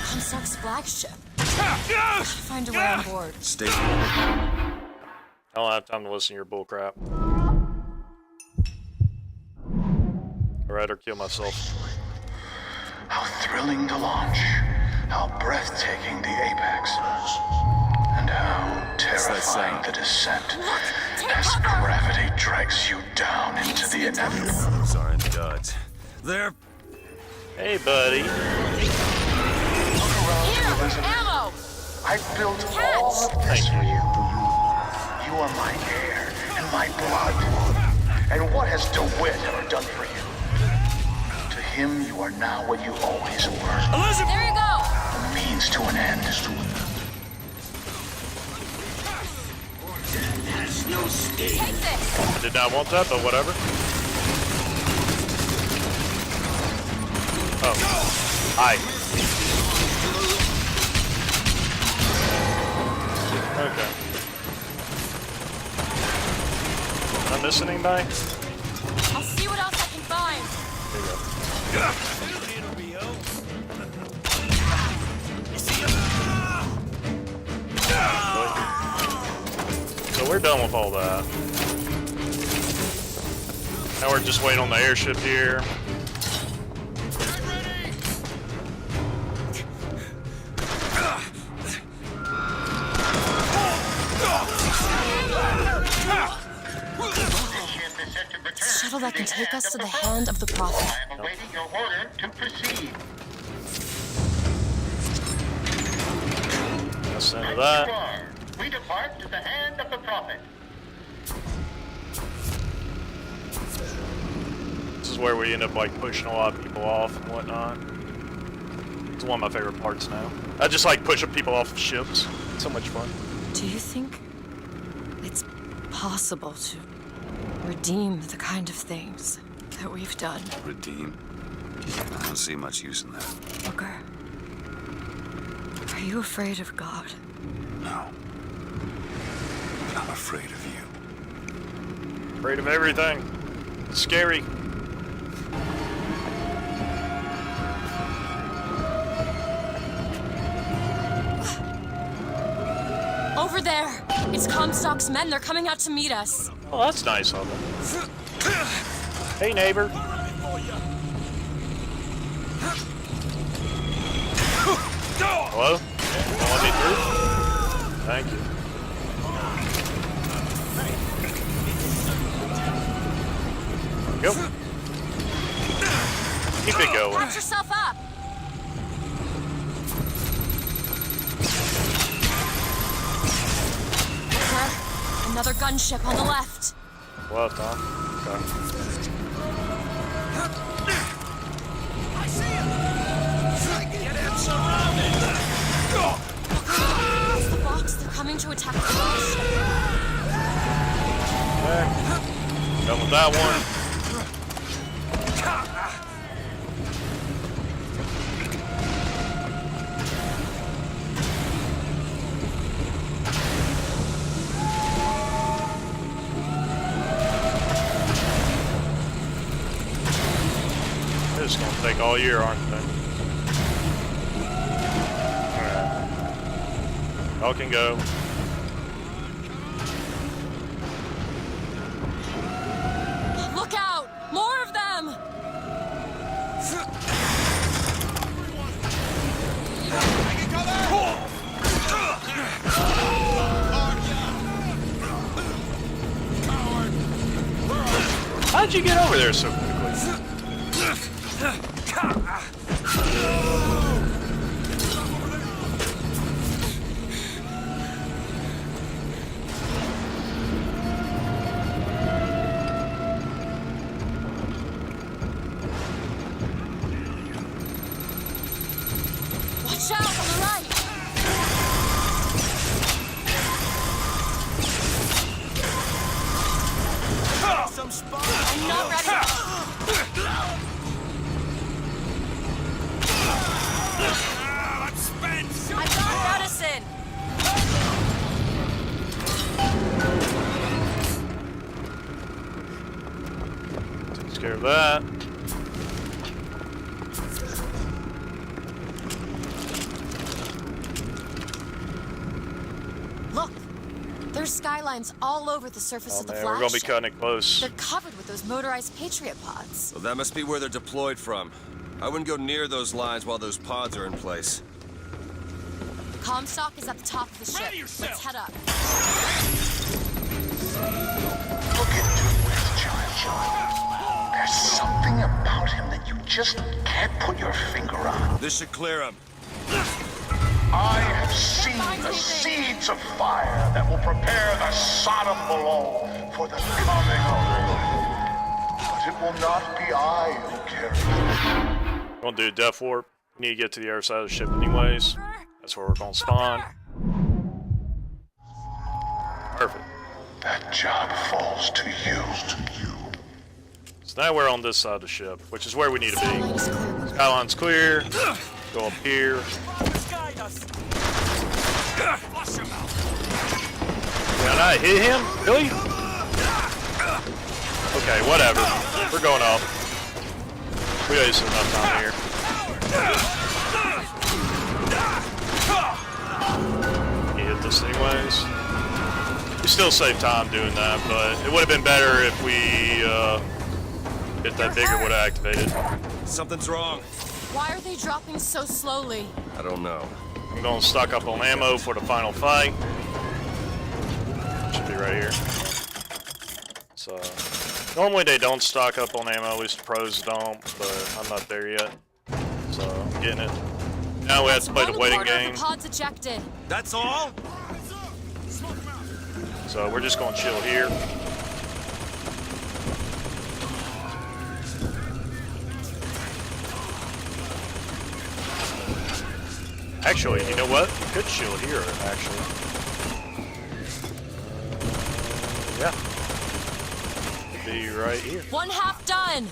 Comstock's flagship. Gotta find a way on board. Stay. I don't have time to listen to your bullcrap. Alright, or kill myself. How thrilling to launch. How breathtaking the apex. And how terrifying the descent. As gravity drags you down into the inevitable. Those aren't duds. They're... Hey, buddy. Look around you, Elizabeth. Ammo! I built all of this for you. You are my air and my blood. And what has DeWitt ever done for you? To him, you are now what you always were. Elizabeth! There you go! A means to an end. Has no sting. Take this! I did not want that, but whatever. Oh. Hi. Okay. Am I missing anybody? I'll see what else I can find. There you go. So we're done with all that. Now we're just waiting on the airship here. Shuttle that can take us to the hand of the prophet. I am awaiting your order to proceed. Listen to Right that. you are. We depart to the hand of the prophet. This is where we end up like pushing a lot of people off and whatnot. It's one of my favorite parts now. I just like pushing people off of ships. It's so much fun. Do you think it's possible to redeem the kind of things that we've done? Redeem? I don't see much use in that. Booker, are you afraid of God? No. But I'm afraid of you. Afraid of everything. It's scary. Over there! It's Comstock's men. They're coming out to meet us. Oh, that's nice of them. Hey, neighbor. Hello? Don't let me through? Thank you. Go. Keep it going. Patch yourself up! Booker, another gunship on the left. Left, huh? Okay. I see him! Get him surrounded! It's the box. They're coming to attack the flagship. Okay. Done with that one. They're just gonna take all year, aren't they? Alright. Y'all can go. Look out! More of them! How'd you get over there so quickly? Watch out on the right! Some spot. I'm not ready. I'm spent. I've got medicine. that. Look, there's skylines all over the surface Oh of the man, we're gonna be flagship. cutting it close. They're covered with those motorized Patriot pods. Well, that must be where they're deployed from. I wouldn't go near those lines while those pods are in place. Comstock is at the top of the ship. Let's head up. Look into it, child. There's something about him that you just can't put your finger on. This should clear him. I have seen the seeds of fire that will prepare the Sodom below for the coming of the Lord. But it will not be I who carry it. We're gonna do a death warp. We need to get to the other side of the ship anyways. That's where we're gonna spawn. Perfect. That job falls to you. So now we're on this side of the ship, which is where we need to be. Skyline's clear. Go up here. Can I hit him? Really? Okay, whatever. We're going up. We wasted enough time here. He hit this anyways. We still save time doing that, but it would have been better if we hit that bigger would have activated. Something's wrong. Why are they dropping so slowly? I don't know. I'm going to stock up on ammo for the final fight. Should be right here. So normally they don't stock up on ammo, at least the pros don't, but I'm not there yet. So I'm getting it. Now we have to play the waiting game. Pods ejected. That's all? So we're just going to chill here. Actually, you know what? We could chill here, actually. Yeah. Could be right here. One half done.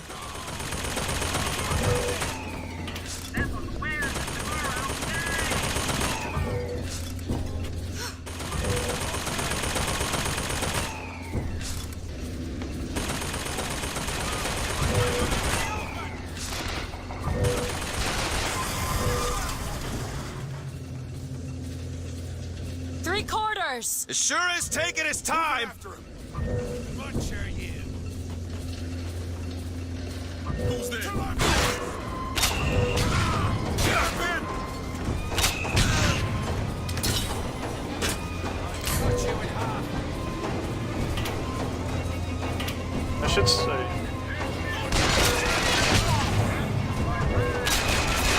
It sure is taking its time. Bunch are you? Who's there? I should say.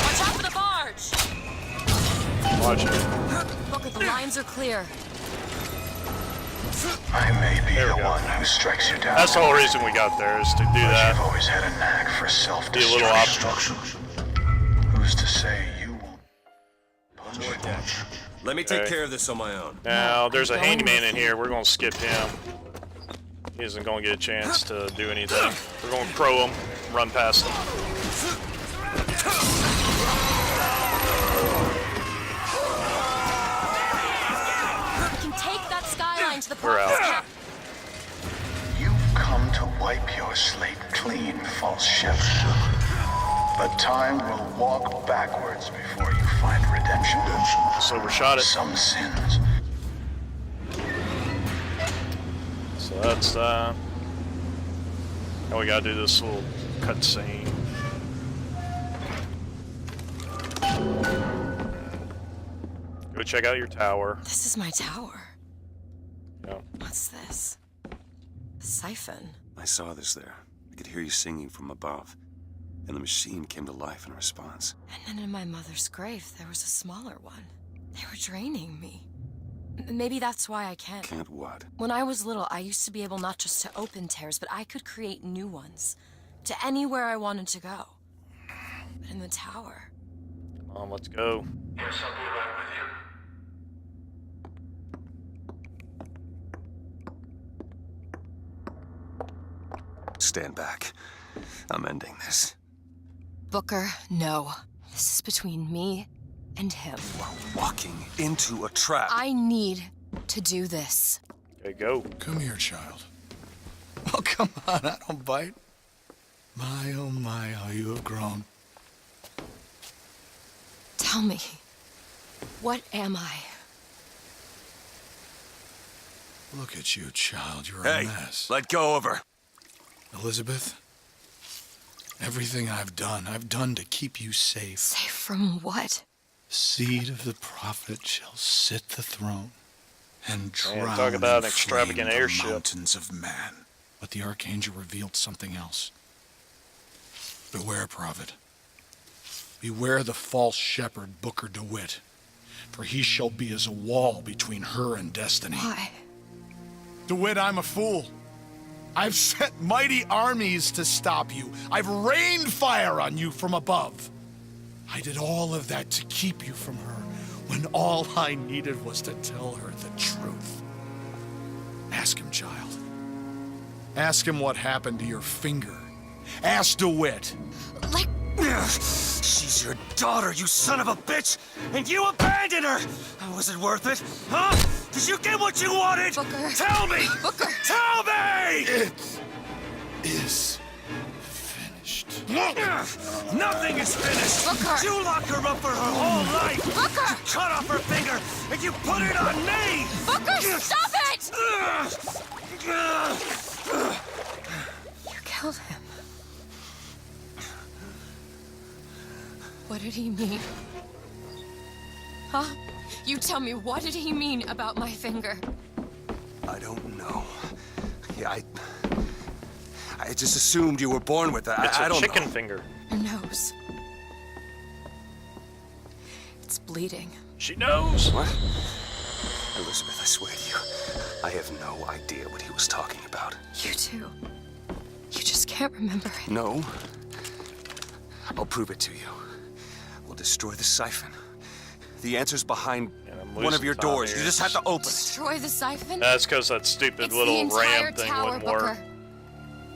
Watch out for the barge. Watch it. Look, the lines are clear. I may be the one who strikes you down. That's the whole reason we got there, is to do that. You've always had a knack for Be a little self-destruction. Who's to say you won't punch it? Let me take care of this on my own. Now, there's a handyman in here. We're going to skip him. He isn't going to get a chance to do anything. We're going to crow him, run past him. To the We're out. You've come to wipe your slate clean, false ship. But time will walk backwards before you find redemption. So we're shot at some sins. So that's that. Now we gotta do this little cutscene. Go check out your tower. This is my tower. Yeah. What's this? A siphon. I saw this there. I could hear you singing from above. And the machine came to life in response. And then in my mother's grave, there was a smaller one. They were draining me. Maybe that's why I can't. Can't what? When I was little, I used to be able not just to open tears, but I could create new ones. To anywhere I wanted to go. But in the tower. Come on, let's go. Yes, I'll be right with you. Stand back. I'm ending this. Booker, no. This is between me and him. Walking into a trap. I need to do this. Okay, go. Come here, child. Oh, come on, I don't bite. My, oh my, how you have grown. Tell me, what am I? Look at you, child. You're Hey, a mess. let go of her. Elizabeth, everything I've done to keep you safe. Safe from what? Seed of the prophet shall sit the throne and drown talk about in an extravagant flame airship. the mountains of man. But the archangel revealed something else. Beware, prophet. Beware the false shepherd Booker DeWitt, for he shall be as a wall between her and destiny. Why? DeWitt, I'm a fool. I've sent mighty armies to stop you. I've rained fire on you from above. I did all of that to keep you from her, when all I needed was to tell her the truth. Ask him, child. Ask him what happened to your finger. Ask DeWitt. She's your daughter, you son of a bitch! And you abandoned her! Was it worth it? Huh? Did you get what you wanted? Booker. Tell me! Booker! Tell me! It is finished. Nothing is finished! Booker! You locked her up for her whole life! Booker! You cut off her finger, and you put it on me! Booker, stop it! You killed him. What did he mean? Huh? You tell me, what did he mean about my finger? I don't know. Yeah, I just assumed you were born with that. It's I a don't chicken know. finger. Your nose. It's bleeding. She knows. What? Elizabeth, I swear to you, I have no idea what he was talking about. You too. You just can't remember it. No. I'll prove it to you. We'll destroy the siphon. The answer's behind one of your doors. You just have to open it. Destroy the siphon? That's because that stupid It's little the entire ram thing tower, wouldn't work. Booker.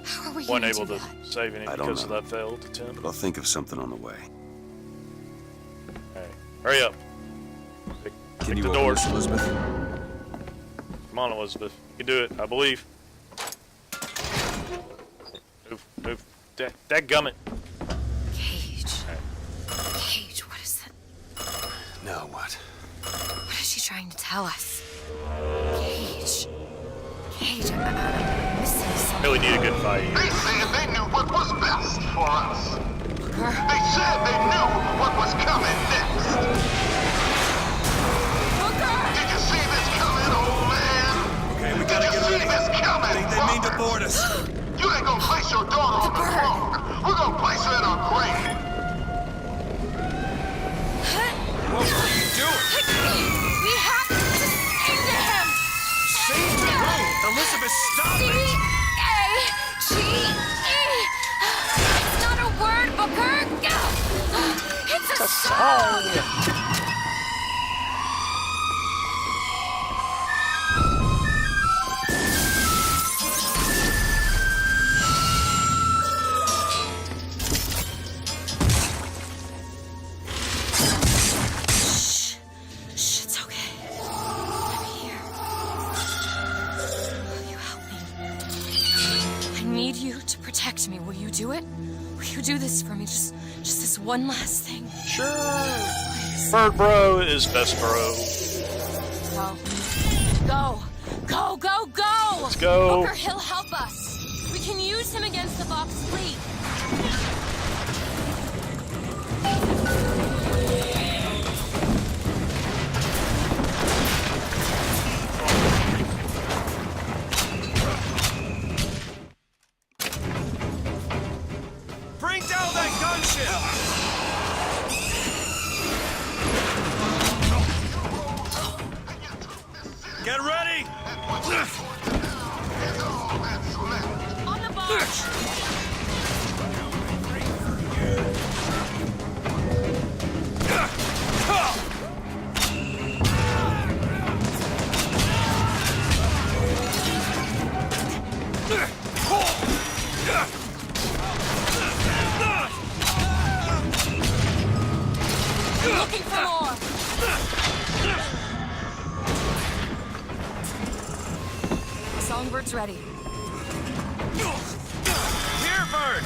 How are we Wasn't gonna able do to that? save any I don't because of know. that failed attempt. But I'll think of something on the way. Hurry up. Can Pick you the open doors. this, Elizabeth? Come on, Elizabeth. You can do it. I believe. Move. Dadgummit. Cage. Cage, what is that? Now what? What is she trying to tell us? Cage. Cage, I'm missing something. Really need a good fight here. They said they knew what was best for us. Booker? They said they knew what was coming next. Booker! Did you see this coming, old man? Okay, we gotta get ready. This coming, They mean to board us. You ain't gonna place your daughter on the throne. We're gonna place her in her grave. What are you doing? We have to sing to him! Sing to who? Elizabeth, stop it! C-A-G-E! It's not a word, Booker! It's a song! Shh, it's okay. I'm here. Will you help me? I need you to protect me. Will you do it? Will you do this for me? Just this one last thing. Sure. Please. Bird bro is best bro. Go. Go, go, go! Let's go. Booker, he'll help us. We can use him against the Vox fleet. Bring down that gunship! Get ready! On the box! Looking for more! Songbird's ready. Here, Bird!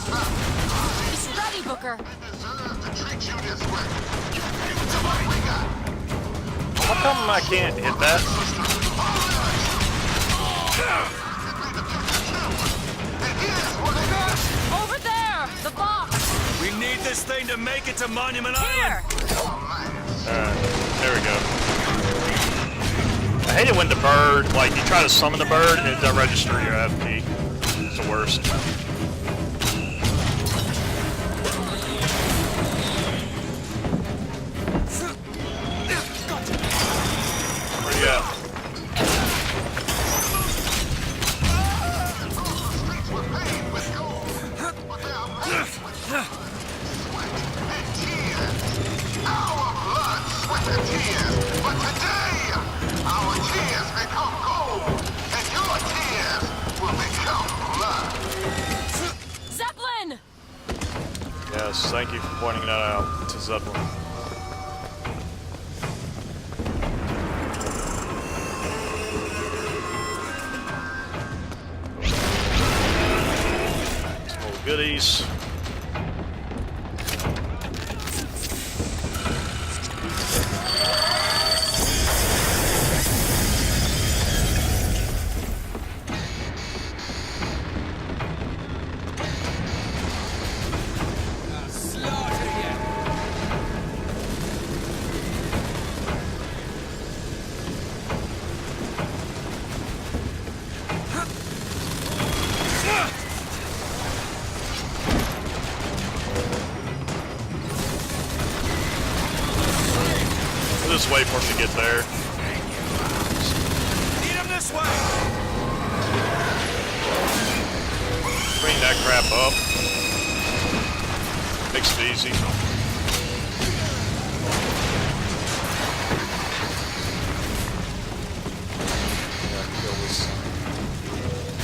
He's ready, Booker. How come I can't hit that? Over there! The box! We need this thing to make it to Monument Here! Alright, there we go. I hate it when the bird, like, you try to summon the bird and it doesn't register your FP. It's the worst. Where you at? Zeppelin! Yes, thank you for pointing that out to Zeppelin. Some little goodies. We'll just wait for him to get there. Lead him this way! Bring that crap up. Makes it easy.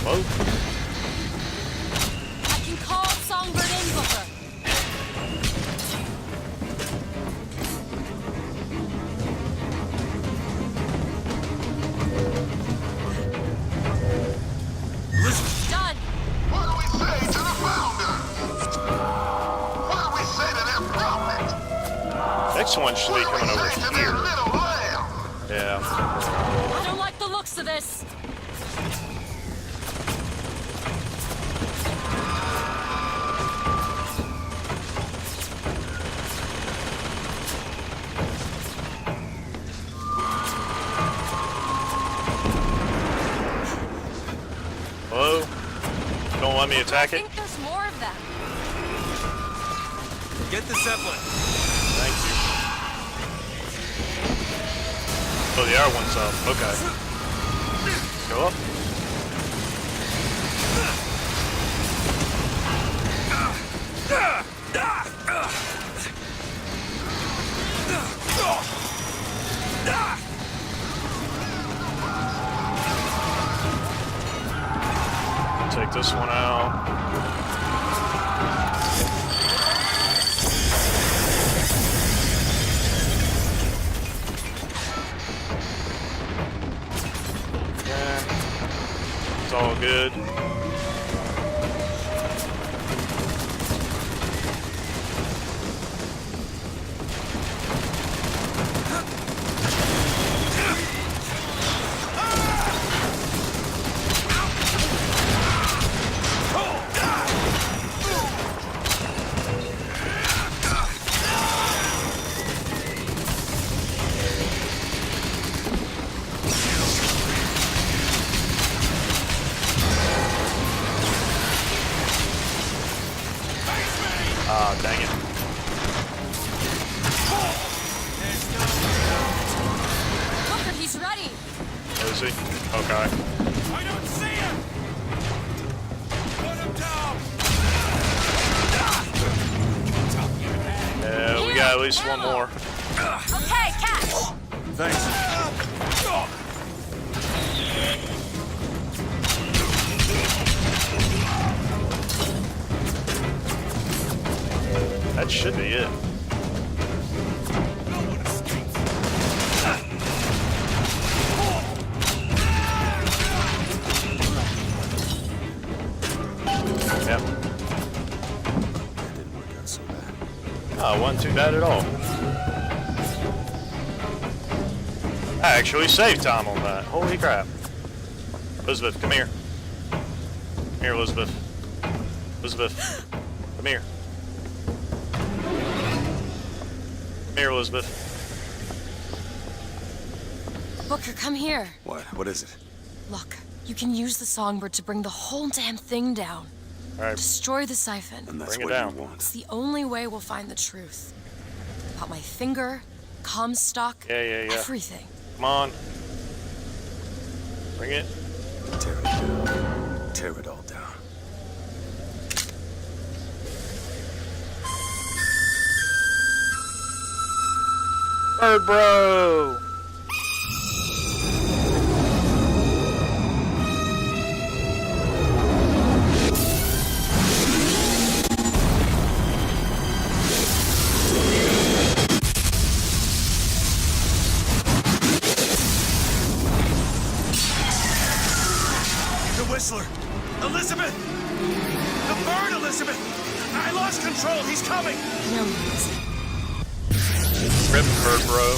Whoa. I can call Songbird in, Booker. Done. What do we say to the founder? What do we say to their prophet? Next one should be coming over here. Yeah. I don't like the looks of this. Hello? Don't let me attack I it? think there's more of them. Get the Zeppelin. Thank you. Oh, the other one's up. Okay. Go up. Take this one out. It's all good. Ah, dang it. Booker, he's ready. Is he? Okay. I don't see him! Put him down! Yeah, we got at least one more. Okay, catch. Thanks. That should be it. Yep. Oh, it wasn't too bad at all. I actually saved time on that. Holy crap. Elizabeth, come here. Come here, Elizabeth. Elizabeth, come here. Come here, Elizabeth. Booker, come here. What? What is it? Look, you can use the songbird to bring the whole damn thing down. All right. Destroy the siphon. And that's Bring it what down. you want. It's the only way we'll find the truth. About my finger, Comstock, Yeah. everything. Come on. Bring it. Tear it down. Tear it all down. Bird bro. Whistler! Elizabeth! The bird, Elizabeth! I lost control! He's coming! No, he isn't. Rip bird bro.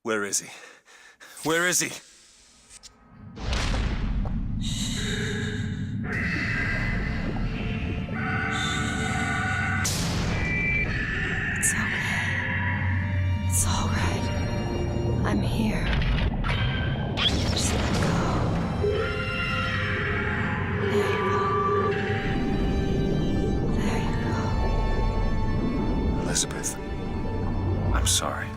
Where is he? Where is he? It's okay. It's all right. I'm here. Just let go. There you go. There you go. Elizabeth, I'm sorry.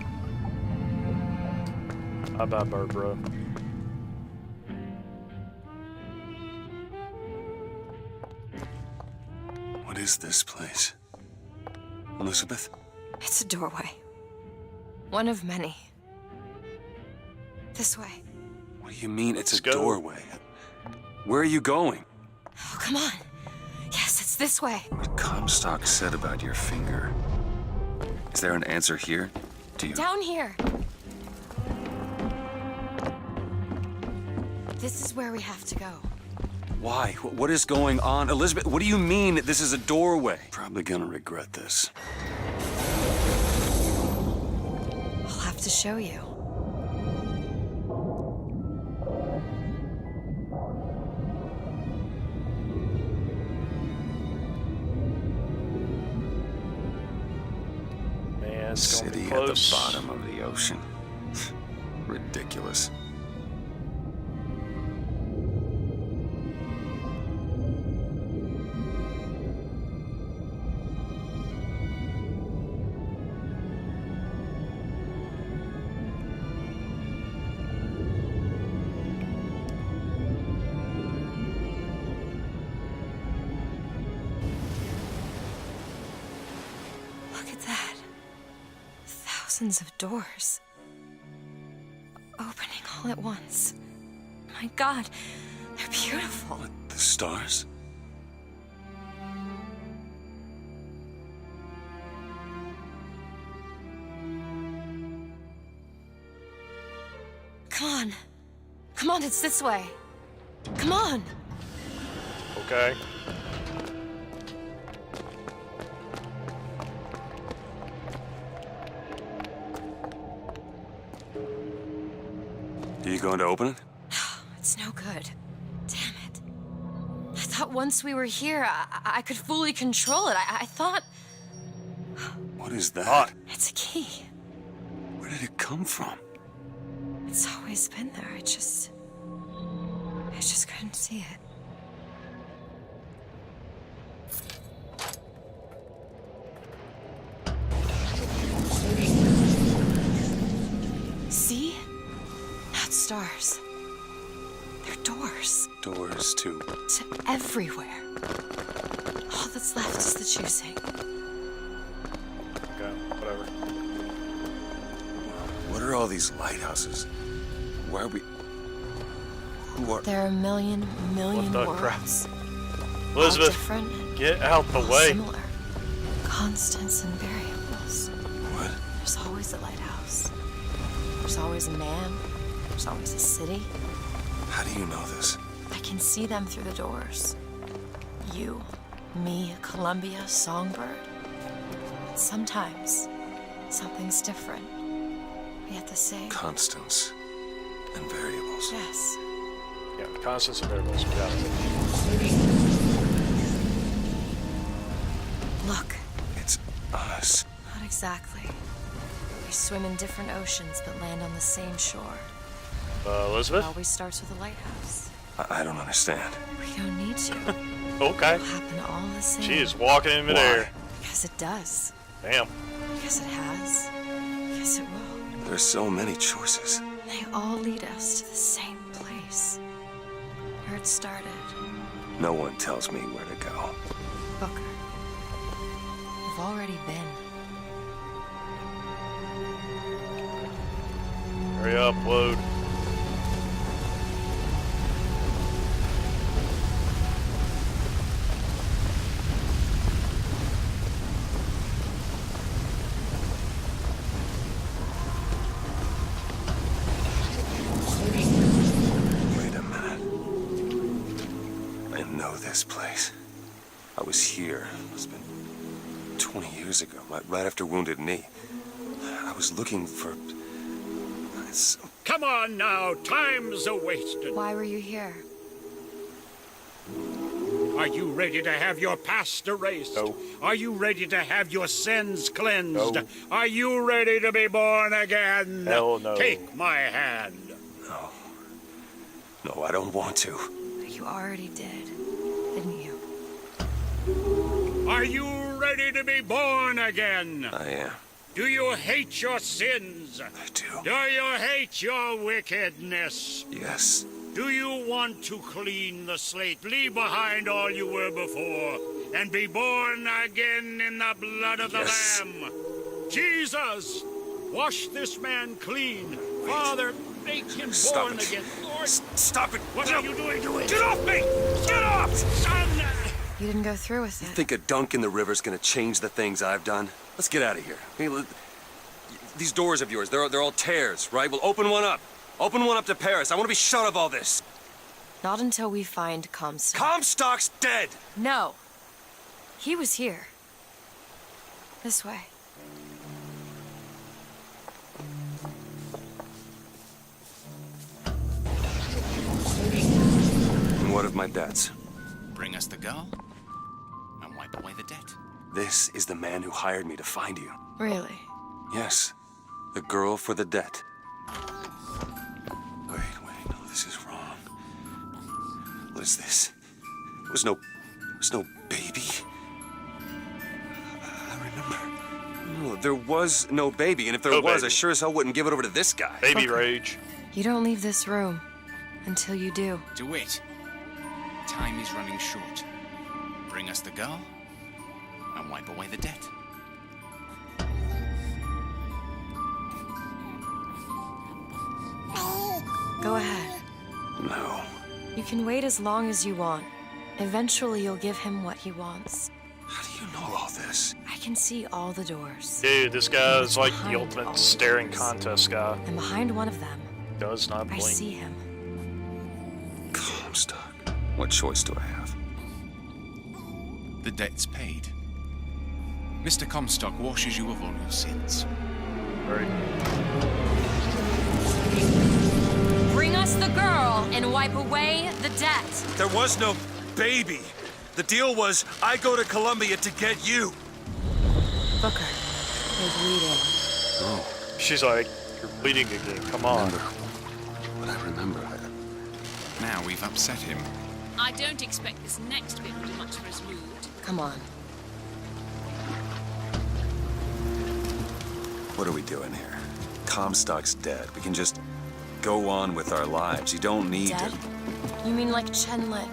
How about bird bro? What is this place? Elizabeth? It's a doorway. One of many. This way. What do you mean it's Let's a go. doorway? Where are you going? Oh, come on. Yes, it's this way. What Comstock said about your finger. Is there an answer here? Do you... Down here. This is where we have to go. Why? What is going on? Elizabeth, what do you mean this is a doorway? Probably gonna regret this. I'll have to show you. Man, it's gonna be City at the close. bottom of the ocean. Ridiculous. Look at that. Thousands of doors. Opening all at once. My God, they're beautiful. The stars? Come on. Come on, it's this way. Come on. Okay. Are you going to open it? It's no good. Damn it. I thought once we were here, I could fully control it. I thought... What is that? It's a key. Where did it come from? It's always been there. I just couldn't see it. See? Not stars. They're doors. Doors to... To everywhere. All that's left is the choosing. Okay, whatever. What are all these lighthouses? Why are we... Who are... There are a million What the crap? worlds. All Elizabeth, different, get out the all way. similar. Constants and variables. What? There's always a lighthouse. There's always a man. There's always a city. How do you know this? I can see them through the doors. You, Me, Columbia, Songbird. But sometimes, something's different. Yet the same. Constants and variables. Yes. Yeah, constants and variables. Yeah. Look. It's us. Not exactly. We swim in different oceans but land on the same shore. Elizabeth? It always starts with a lighthouse. I don't understand. We don't need to. Okay. It'll happen all the same. She is walking in midair. Because it does. Damn. Because it has. Because it will. There's so many choices. They all lead us to the same place. Where it started. No one tells me where to go. Booker. We've already been. Hurry up, load. Wait a minute. I know this place. I was here. It's been 20 years ago, right after Wounded Knee. I was looking for... Come on now, time's a-wasted. Why were you here? Are you ready to have your past erased? No. Are you ready to have your sins cleansed? No. Are you ready to be born again? Hell no. Take my hand. No. No, I don't want to. You already did, didn't you? Are you ready to be born again? I am. Do you hate your sins? I do. Do you hate your wickedness? Yes. Do you want to clean the slate, leave behind all you were before, and be born again in the blood of the Yes. Lamb? Jesus, wash this man clean. Father, make him Stop born it. again. Lord, Stop it! what are you doing? Get off me! Get off! Son! You didn't go through with it. Think a dunk in the river's gonna change the things I've done? Let's get out of here. Hey, these doors of yours, they're all tears, right? We'll open one up. Open one up to Paris. I want to be shut of all this. Not until we find Comstock. Comstock's dead! No. He was here. This way. And what of my debts? Bring us the girl and wipe away the debt. This is the man who hired me to find you. Really? Yes. The girl for the debt. Wait, no, this is wrong. What is this? There was no baby. I remember. No, there was no baby, and if there No was, baby. I sure as hell wouldn't give it over to this guy. Baby rage. You don't leave this room until you do. DeWitt, time is running short. Bring us the girl and wipe away the debt. Go ahead. No. You can wait as long as you want. Eventually, you'll give him what he wants. How do you know all this? I can see all the doors. Dude, this guy is like the Behind all ultimate the staring doors. contest guy. And behind one of them, Does not I blink. see him. Comstock. What choice do I have? The debt's paid. Mr. Comstock washes you of all your sins. Right. Bring us the girl and wipe away the debt. There was no baby. The deal was I go to Columbia to get you. Booker, you're bleeding. Oh. She's like, you're bleeding again. Come on. But I remember. Now we've upset him. I don't expect this next bit will do much for his mood. Come on. What are we doing here? Comstock's dead. We can just go on with our lives. You don't need Dead? to... You mean like Chenlit?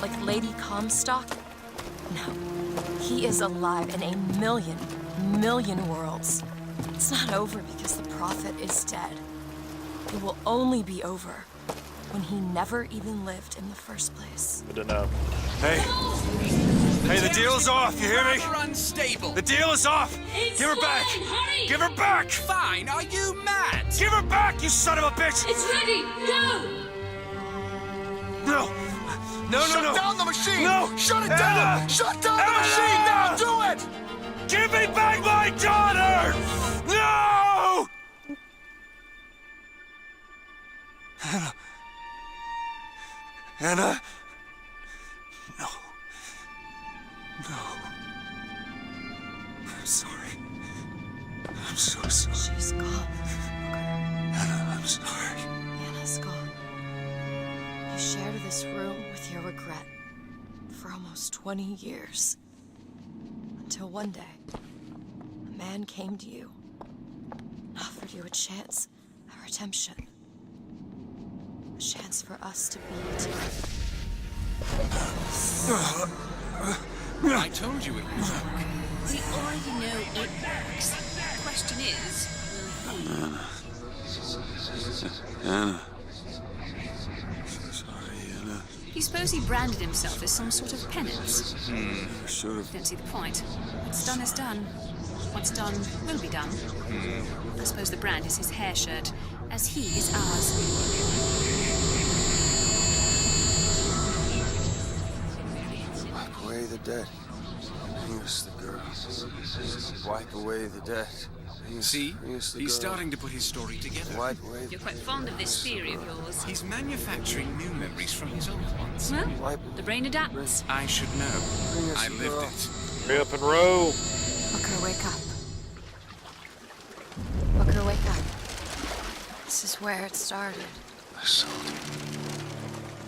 Like Lady Comstock? No. He is alive in a million worlds. It's not over because the Prophet is dead. It will only be over when he never even lived in the first place. Good to know. Hey! Hey, the deal's off, you hear me? Unstable. The deal is off! Give her back! Give her back! Fine, are you mad? Give her back, you son of a bitch! It's ready! Go! No! No, Shut no, no. down the machine! No! Shut it Anna! down! Shut down the Anna! machine now! Do it! Give me back my daughter! No! Anna. Anna. No. No. I'm sorry. I'm so sorry. She's gone. Anna, I'm sorry. Anna's gone. You shared this room with your regret for almost 20 years. Until one day, a man came to you and offered you a chance at redemption. A chance for us to be together. I told you it was working. We already know it works. The question is, will he? Anna. So sorry, Anna. Do you suppose he branded himself as some sort of penance? Should have. Don't see the point. What's done is done. What's done will be done. I suppose the brand is his hair shirt, as he is ours. Wipe away the debt. Bring us the girl. Wipe away the debt. See? He's starting to put his story together. Wipe away You're quite fond of this theory of yours. He's manufacturing new memories from his old ones. Well, the brain adapts. I should know. I lived it. Hurry up and row. Booker, wake up. Booker, wake up. This is where it started. I sold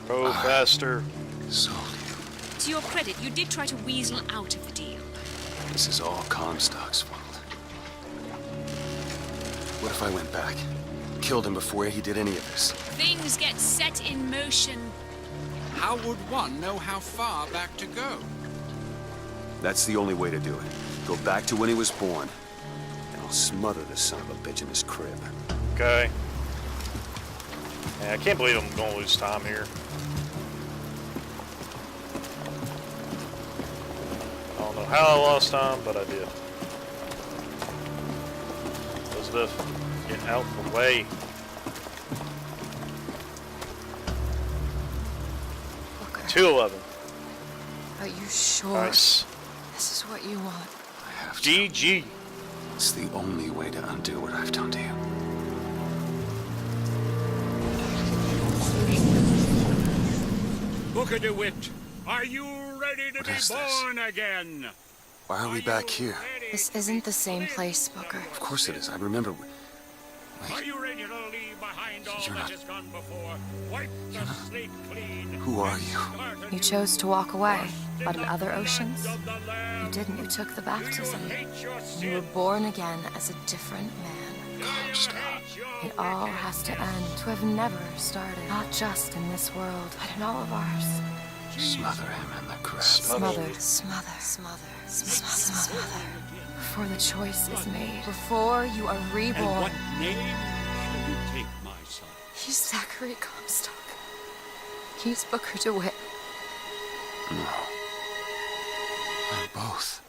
Row faster. Sold To your credit, you did try to weasel out of the deal. This is all Comstock's fault. What if I went back? Killed him before he did any of this? Things get set in motion. How would one know how far back to go? That's the only way to do it. Go back to when he was born, and I'll smother the son of a bitch in his crib. Okay. Man, I can't believe I'm gonna lose time here. I don't know how I lost time, but I did. Elizabeth, get out the way. Booker, 211. are you sure Nice. this is what you want? I have to. GG. It's the only way to undo what I've done to you. Booker DeWitt, are you ready to What be is this? born again? Why are we back here? This isn't the same place, Booker. Of course it is. I remember. Are you ready to leave behind all You're that not- has gone before? Wipe the slate clean. Who are you? You chose to walk away, but in other oceans, you didn't. You took the baptism. You were born again as a different man. It all has to end, to have never started. Not just in this world, but in all of ours. Smother him in the crib. Smother, smother, smother, smother, smother. Before the choice is made, before you are And reborn. what name shall you take, my son? He's Zachary Comstock. He's Booker DeWitt. No. I'm both.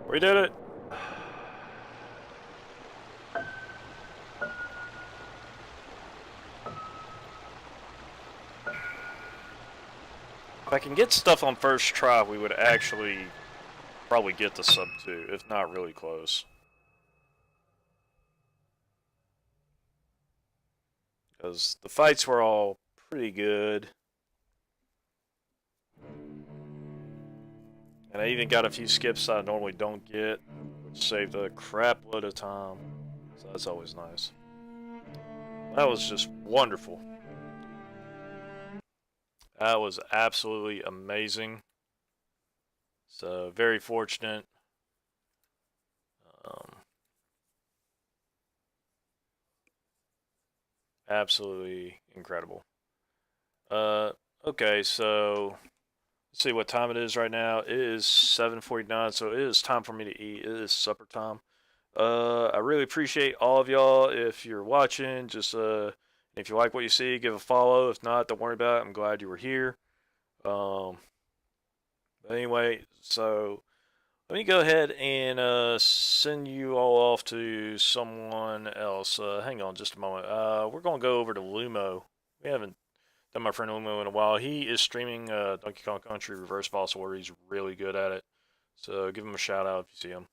We did it. If I can get stuff on first try, we would actually probably get the sub 2, if not really close. Because the fights were all pretty good. And I even got a few skips I normally don't get, which saved a crap load of time. So that's always nice. That was just wonderful. That was absolutely amazing. So, very fortunate. Absolutely incredible. Okay, so let's see what time it is right now. It is 7:49, so it is time for me to eat. It is supper time. I really appreciate all of y'all. If you're watching, just if you like what you see, give a follow. If not, don't worry about it. I'm glad you were here. But anyway, so let me go ahead and send you all off to someone else. Hang on just a moment. We're gonna go over to Lumo. We haven't done my friend Lumo in a while. He is streaming Donkey Kong Country Reverse Boss Order. He's really good at it. So give him a shout out if you see him.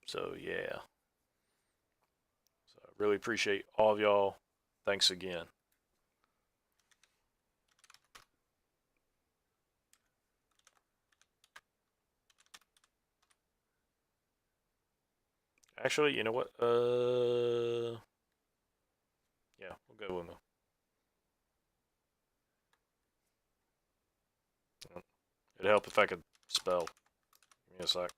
So yeah. So I really appreciate all of y'all. Thanks again. Actually, you know what? Yeah, we'll go Lumo. It'd help if I could spell. Give me a sec.